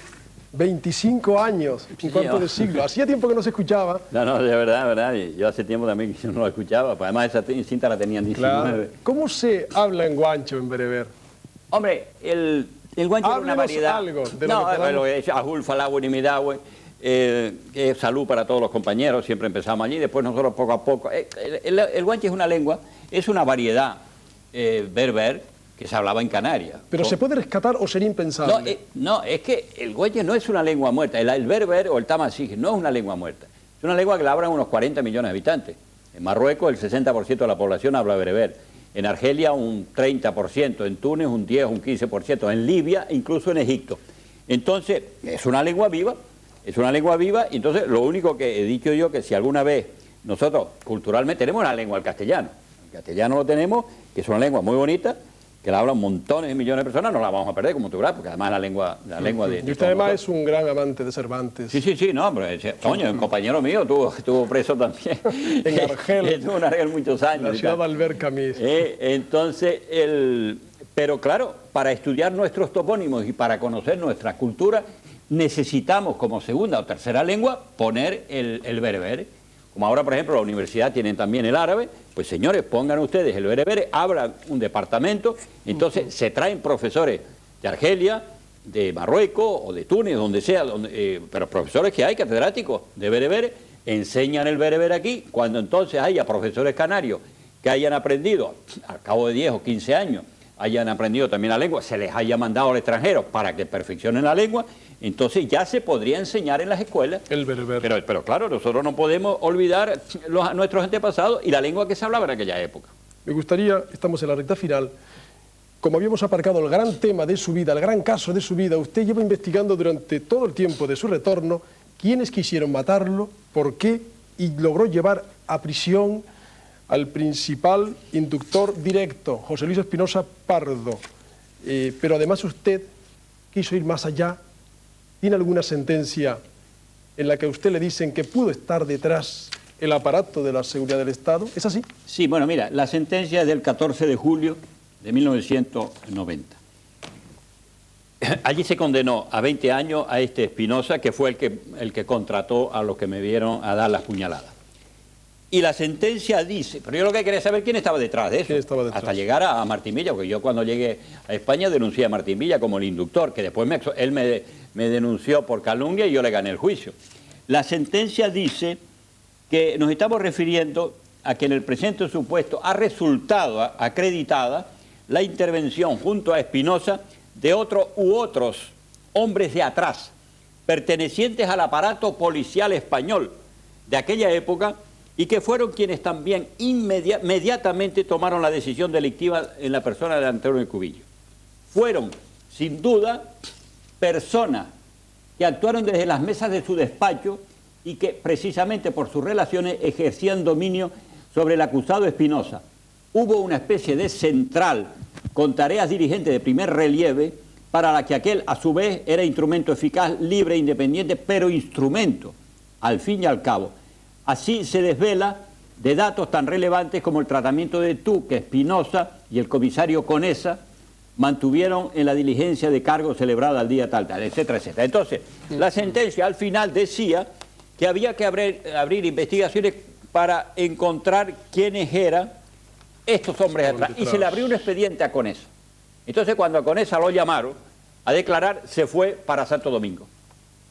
25 años, un cuarto de siglo. Hacía tiempo que no se escuchaba. No, de verdad. Yo hace tiempo también que no lo escuchaba. Además, esa cinta la tenían 19. Claro. ¿Cómo se habla en guancho, en bereber? Hombre, el guancho es una variedad. Algo de lo que es Ahul, Falawen y Midawen, que es salud para todos los compañeros. Siempre empezamos allí, después nosotros poco a poco. El guanche es una lengua, es una variedad berber que se hablaba en Canarias. ¿Pero se puede rescatar o sería impensable? No, es que el guanche no es una lengua muerta. El berber o el tamasig no es una lengua muerta. Es una lengua que la hablan unos 40 millones de habitantes. En Marruecos el 60% de la población habla bereber. En Argelia un 30%, en Túnez un 10, un 15%, en Libia, incluso en Egipto. Entonces, es una lengua viva, y entonces lo único que he dicho yo, que si alguna vez nosotros culturalmente tenemos una lengua, el castellano lo tenemos, que es una lengua muy bonita, que la hablan montones de millones de personas, no la vamos a perder, como tú verás, porque además la lengua de... Y usted además es un gran amante de Cervantes. Sí, no, pero coño, un compañero mío estuvo preso también. En Argel. Estuvo en Argel muchos años. La ciudad de Albert Camus. Entonces, pero claro, para estudiar nuestros topónimos y para conocer nuestra cultura, necesitamos como segunda o tercera lengua poner el bereber. Como ahora, por ejemplo, la universidad tiene también el árabe, pues señores, pongan ustedes el bereber, abran un departamento, entonces se traen profesores de Argelia, de Marruecos o de Túnez, donde sea, pero profesores que hay, catedráticos de bereber, enseñan el bereber aquí, cuando entonces haya profesores canarios que hayan aprendido, al cabo de 10 o 15 años, hayan aprendido también la lengua, se les haya mandado al extranjero para que perfeccionen la lengua, entonces ya se podría enseñar en las escuelas. El bereber. Pero claro, nosotros no podemos olvidar a nuestros antepasados y la lengua que se hablaba en aquella época. Me gustaría, estamos en la recta final, como habíamos aparcado el gran tema de su vida, el gran caso de su vida, usted lleva investigando durante todo el tiempo de su retorno quiénes quisieron matarlo, por qué, y logró llevar a prisión al principal inductor directo, José Luis Espinosa Pardo. Pero además usted quiso ir más allá. ¿Tiene alguna sentencia en la que a usted le dicen que pudo estar detrás el aparato de la seguridad del Estado? ¿Es así? Sí, bueno, mira, la sentencia es del 14 de julio de 1990. Allí se condenó a 20 años a este Espinosa, que fue el que contrató a los que me vieron a dar las puñaladas. Y la sentencia dice, pero yo lo que quería saber quién estaba detrás de eso. ¿Quién estaba detrás? Hasta llegar a Martín Villa, porque yo cuando llegué a España denuncié a Martín Villa como el inductor, que después él me denunció por calumnia y yo le gané el juicio. La sentencia dice que nos estamos refiriendo a que en el presente supuesto ha resultado acreditada la intervención junto a Espinosa de otro u otros hombres de atrás, pertenecientes al aparato policial español de aquella época, y que fueron quienes también inmediatamente tomaron la decisión delictiva en la persona de Antonio Cubillo. Fueron, sin duda, personas que actuaron desde las mesas de su despacho y que precisamente por sus relaciones ejercían dominio sobre el acusado Espinosa. Hubo una especie de central con tareas dirigentes de primer relieve para la que aquel a su vez era instrumento eficaz, libre, independiente, pero instrumento, al fin y al cabo. Así se desvela de datos tan relevantes como el tratamiento de Tuque, Espinosa y el comisario Conesa mantuvieron en la diligencia de cargo celebrada al día tal, etcétera, etcétera. Entonces, la sentencia al final decía que había que abrir investigaciones para encontrar quiénes eran estos hombres atrás. Y se le abrió un expediente a Conesa. Entonces, cuando a Conesa lo llamaron a declarar, se fue para Santo Domingo.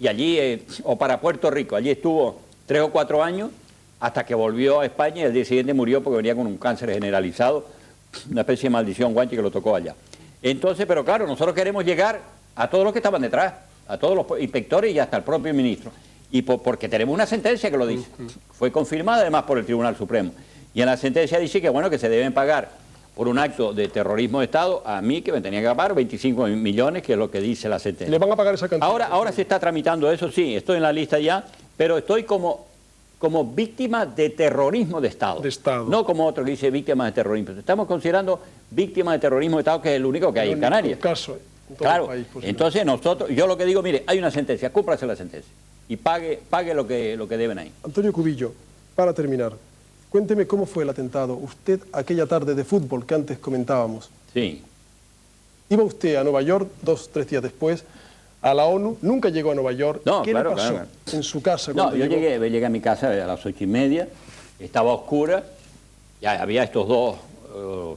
Y allí, o para Puerto Rico, allí estuvo 3 o 4 años hasta que volvió a España y el día siguiente murió porque venía con un cáncer generalizado, una especie de maldición guanche que lo tocó allá. Entonces, pero claro, nosotros queremos llegar a todos los que estaban detrás, a todos los inspectores y hasta el propio ministro. Y porque tenemos una sentencia que lo dice. Fue confirmada además por el Tribunal Supremo. Y en la sentencia dice que, bueno, que se deben pagar por un acto de terrorismo de Estado a mí, que me tenía que pagar 25 millones, que es lo que dice la sentencia. ¿Le van a pagar esa cantidad? Ahora se está tramitando eso, sí, estoy en la lista ya, pero estoy como víctima de terrorismo de Estado. No como otro que dice víctima de terrorismo. Estamos considerando víctima de terrorismo de Estado, que es el único que hay en Canarias. Caso, en todo claro, el país, entonces nosotros, yo lo que digo, mire, hay una sentencia, cúmprase la sentencia y pague lo que deben ahí. Antonio Cubillo, para terminar, cuénteme cómo fue el atentado. Usted, aquella tarde de fútbol que antes comentábamos. Sí. Iba usted a Nueva York 2 o 3 días después, a la ONU, nunca llegó a Nueva York. No, ¿Qué claro, le pasó claro. en su casa? No, yo llegó? llegué a mi casa a las 8:30, estaba oscura, ya había estos dos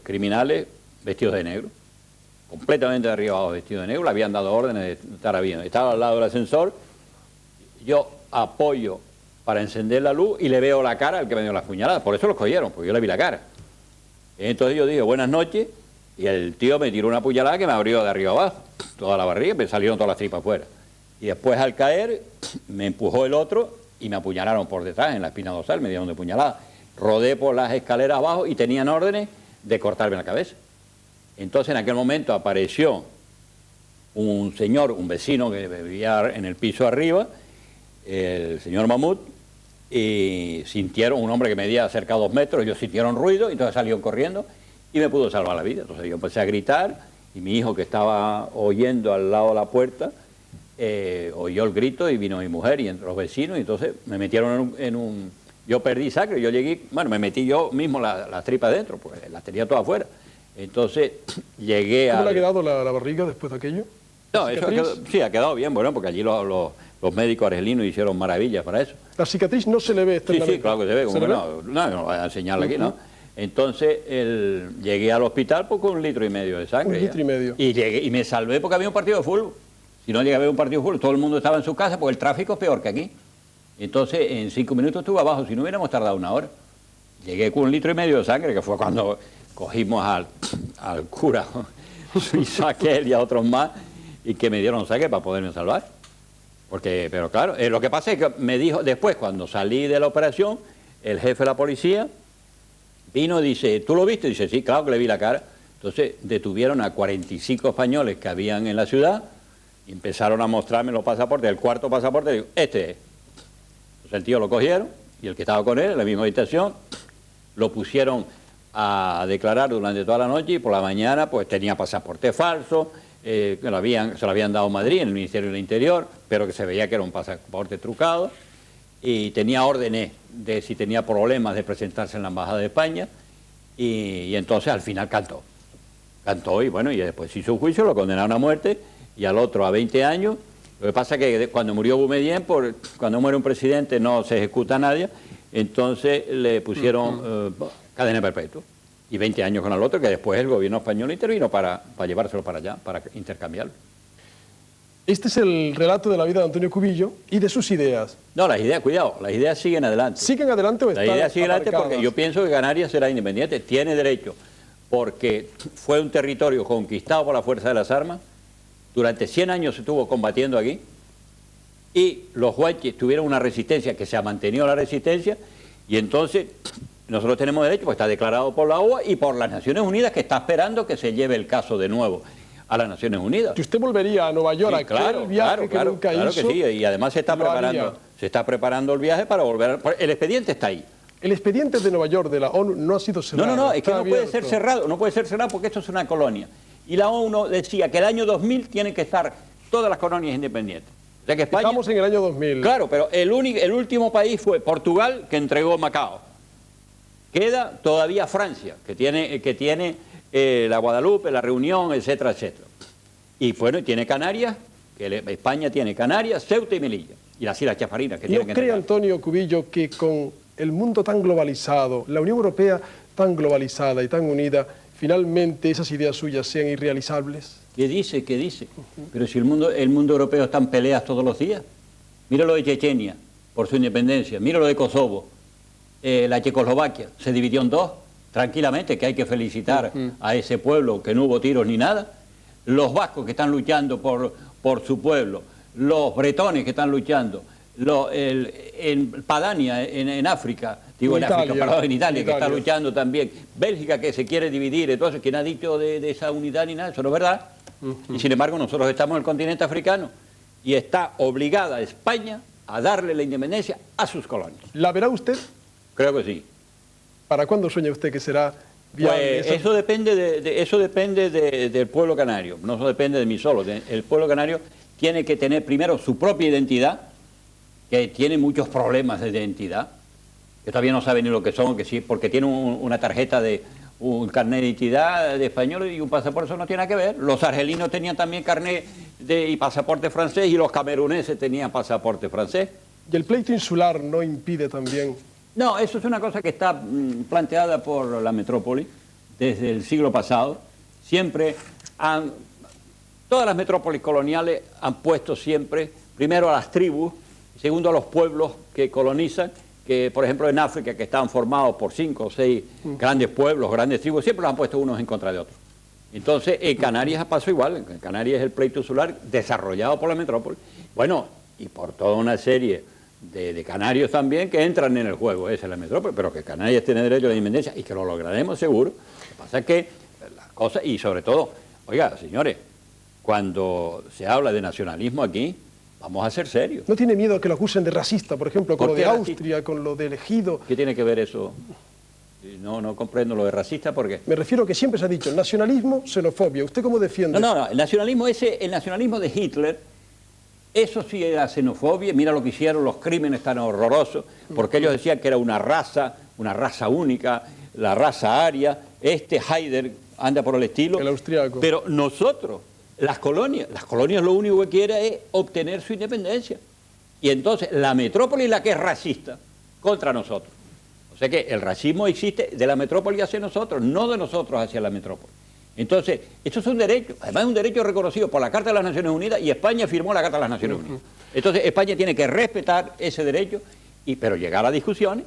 criminales vestidos de negro, completamente derribados vestidos de negro, le habían dado órdenes de estar bien. Estaba al lado del ascensor, yo apoyo para encender la luz y le veo la cara al que me dio las puñaladas, por eso los cogieron, porque yo le vi la cara. Entonces yo dije, buenas noches, y el tío me tiró una puñalada que me abrió de arriba abajo, toda la barriga, me salieron todas las tripas afuera. Y después al caer, me empujó el otro y me apuñalaron por detrás, en la espina dorsal, me dieron de puñalada. Rodé por las escaleras abajo y tenían órdenes de cortarme la cabeza. Entonces en aquel momento apareció un señor, un vecino que vivía en el piso arriba, el señor Mamut, y sintieron, un hombre que medía cerca de 2 metros, ellos sintieron ruido, y entonces salieron corriendo y me pudo salvar la vida. Entonces yo empecé a gritar y mi hijo, que estaba oyendo al lado de la puerta, oyó el grito y vino mi mujer y entre los vecinos, y entonces me metieron en un... Yo perdí sangre, yo llegué, bueno, me metí yo mismo las tripas dentro, pues las tenía todas afuera. Entonces llegué a... ¿Cómo le ha quedado la barriga después de aquello? No, eso sí, ha quedado bien, bueno, porque allí los médicos argelinos hicieron maravillas para eso. La cicatriz no se le ve externamente. Sí, claro que se ve, como no voy a enseñarla aquí, ¿no? Entonces llegué al hospital pues, con 1,5 litros de sangre. 1,5 litros. Y llegué y me salvé porque había un partido de fútbol. Si no llegué a ver un partido de fútbol, todo el mundo estaba en su casa porque el tráfico es peor que aquí. Entonces en 5 minutos estuve abajo, si no hubiéramos tardado 1 hora. Llegué con 1,5 litros de sangre, que fue cuando cogimos al cura suizo aquel y a otros más, y que me dieron sangre para poderme salvar. Pero claro, lo que pasa es que me dijo, después cuando salí de la operación, el jefe de la policía vino y dice, ¿tú lo viste? Y dice, sí, claro que le vi la cara. Entonces detuvieron a 45 españoles que habían en la ciudad y empezaron a mostrarme los pasaportes. El cuarto pasaporte, digo, este es. Entonces el tío lo cogieron y el que estaba con él en la misma habitación lo pusieron a declarar durante toda la noche y por la mañana pues tenía pasaporte falso, que se lo habían dado en Madrid, en el Ministerio del Interior, pero que se veía que era un pasaporte trucado, y tenía órdenes de si tenía problemas de presentarse en la Embajada de España, y entonces al final cantó y bueno, y después hizo un juicio, lo condenaron a muerte, y al otro a 20 años. Lo que pasa es que cuando murió Boumediene, cuando muere un presidente no se ejecuta a nadie, entonces le pusieron cadena perpetua. Y 20 años con el otro, que después el gobierno español intervino para llevárselo para allá, para intercambiarlo. Este es el relato de la vida de Antonio Cubillo y de sus ideas. No, las ideas, cuidado, las ideas siguen adelante. ¿Siguen adelante o están Las ideas siguen adelante aparcadas? porque yo pienso que Canarias será independiente, tiene derecho, porque fue un territorio conquistado por la fuerza de las armas, durante 100 años se estuvo combatiendo aquí, y los huayches tuvieron una resistencia que se ha mantenido la resistencia, y entonces nosotros tenemos derecho, pues está declarado por la OEA y por las Naciones Unidas, que está esperando que se lleve el caso de nuevo a las Naciones Unidas. ¿Y usted volvería a Nueva York, sí, aquel viaje que nunca hizo? Claro que sí, y además se está preparando. Haría. se está preparando el viaje para volver. El expediente está ahí. El expediente de Nueva York de la ONU no ha sido cerrado. No, es que no puede ser cerrado, no puede ser cerrado porque esto es una colonia. Y la ONU decía que el año 2000 tienen que estar todas las colonias independientes. O sea que España, estamos en el año 2000. Claro, pero el último país fue Portugal, que entregó Macao. Queda todavía Francia, que tiene la Guadalupe, la Reunión, etcétera, etcétera. Y bueno, tiene Canarias, que España tiene Canarias, Ceuta y Melilla. Y las Islas Chafarinas, que tienen que entregar. ¿No cree, Antonio Cubillo, que con el mundo tan globalizado, la Unión Europea tan globalizada y tan unida, finalmente esas ideas suyas sean irrealizables? ¿Qué dice? ¿Qué dice? Pero si el mundo europeo está en peleas todos los días. Mira lo de Chechenia, por su independencia. Mira lo de Kosovo. La Checoslovaquia se dividió en dos, tranquilamente, que hay que felicitar a ese pueblo, que no hubo tiros ni nada. Los vascos que están luchando por su pueblo. Los bretones que están luchando. En Padania, en África, digo en Italia, que está luchando también. Bélgica, que se quiere dividir. Entonces, ¿quién ha dicho de esa unidad ni nada? Eso no es verdad. Y sin embargo, nosotros estamos en el continente africano y está obligada España a darle la independencia a sus colonias. ¿La verá usted? Creo que sí. ¿Para cuándo sueña usted que será viable? Pues eso depende del pueblo canario, no depende de mí solo. El pueblo canario tiene que tener primero su propia identidad, que tiene muchos problemas de identidad, que todavía no sabe ni lo que son, que sí, porque tiene una tarjeta un carnet de identidad de español y un pasaporte, eso no tiene nada que ver. Los argelinos tenían también carnet y pasaporte francés y los cameruneses tenían pasaporte francés. ¿Y el pleito insular no impide también? No, eso es una cosa que está planteada por la metrópoli desde el siglo pasado. Siempre todas las metrópolis coloniales han puesto siempre, primero a las tribus, segundo a los pueblos que colonizan, que por ejemplo en África, que estaban formados por 5 o 6 grandes pueblos, grandes tribus, siempre los han puesto unos en contra de otros. Entonces en Canarias pasó igual, en Canarias es el pleito insular desarrollado por la metrópoli, bueno, y por toda una serie de canarios también que entran en el juego, esa es la metrópoli, pero que Canarias tiene derecho a la independencia y que lo lograremos seguro. Lo que pasa es que las cosas, y sobre todo, oiga, señores, cuando se habla de nacionalismo aquí, vamos a ser serios. ¿No tiene miedo a que lo acusen de racista, por ejemplo, con lo de Austria, con lo de Elegido? ¿Qué tiene que ver eso? No comprendo lo de racista porque... Me refiero a que siempre se ha dicho nacionalismo, xenofobia. ¿Usted cómo defiende? No, el nacionalismo de Hitler, eso sí era xenofobia. Mira lo que hicieron, los crímenes tan horrorosos, porque ellos decían que era una raza única, la raza aria. Haider anda por el estilo. El austriaco. Pero nosotros... Las colonias lo único que quieren es obtener su independencia. Y entonces la metrópoli es la que es racista contra nosotros. O sea que el racismo existe de la metrópoli hacia nosotros, no de nosotros hacia la metrópoli. Entonces, esto es un derecho, además es un derecho reconocido por la Carta de las Naciones Unidas y España firmó la Carta de las Naciones Unidas. Entonces España tiene que respetar ese derecho, pero llegar a discusiones.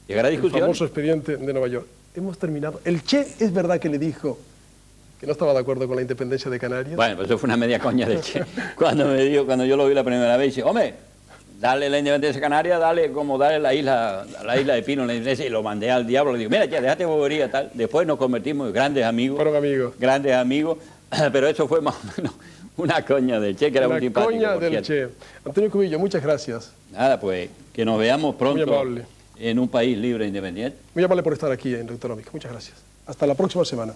El famoso expediente de Nueva York. Hemos terminado. El Che es verdad que le dijo que no estaba de acuerdo con la independencia de Canarias. Bueno, pues eso fue una media coña de Che. Cuando yo lo vi la primera vez, dice, hombre, dale la independencia de Canarias, dale la isla de Pino, la independencia, y lo mandé al diablo, le digo, mira, Che, déjate bobería, tal. Después nos convertimos en grandes amigos. Fueron amigos. Grandes amigos, pero eso fue más o menos una coña del Che, que era un simpático. Una coña del Che. Antonio Cubillo, muchas gracias. Nada, pues, que nos veamos pronto. Muy amable. En un país libre e independiente. Muy amable por estar aquí en Autonómica. Muchas gracias. Hasta la próxima semana.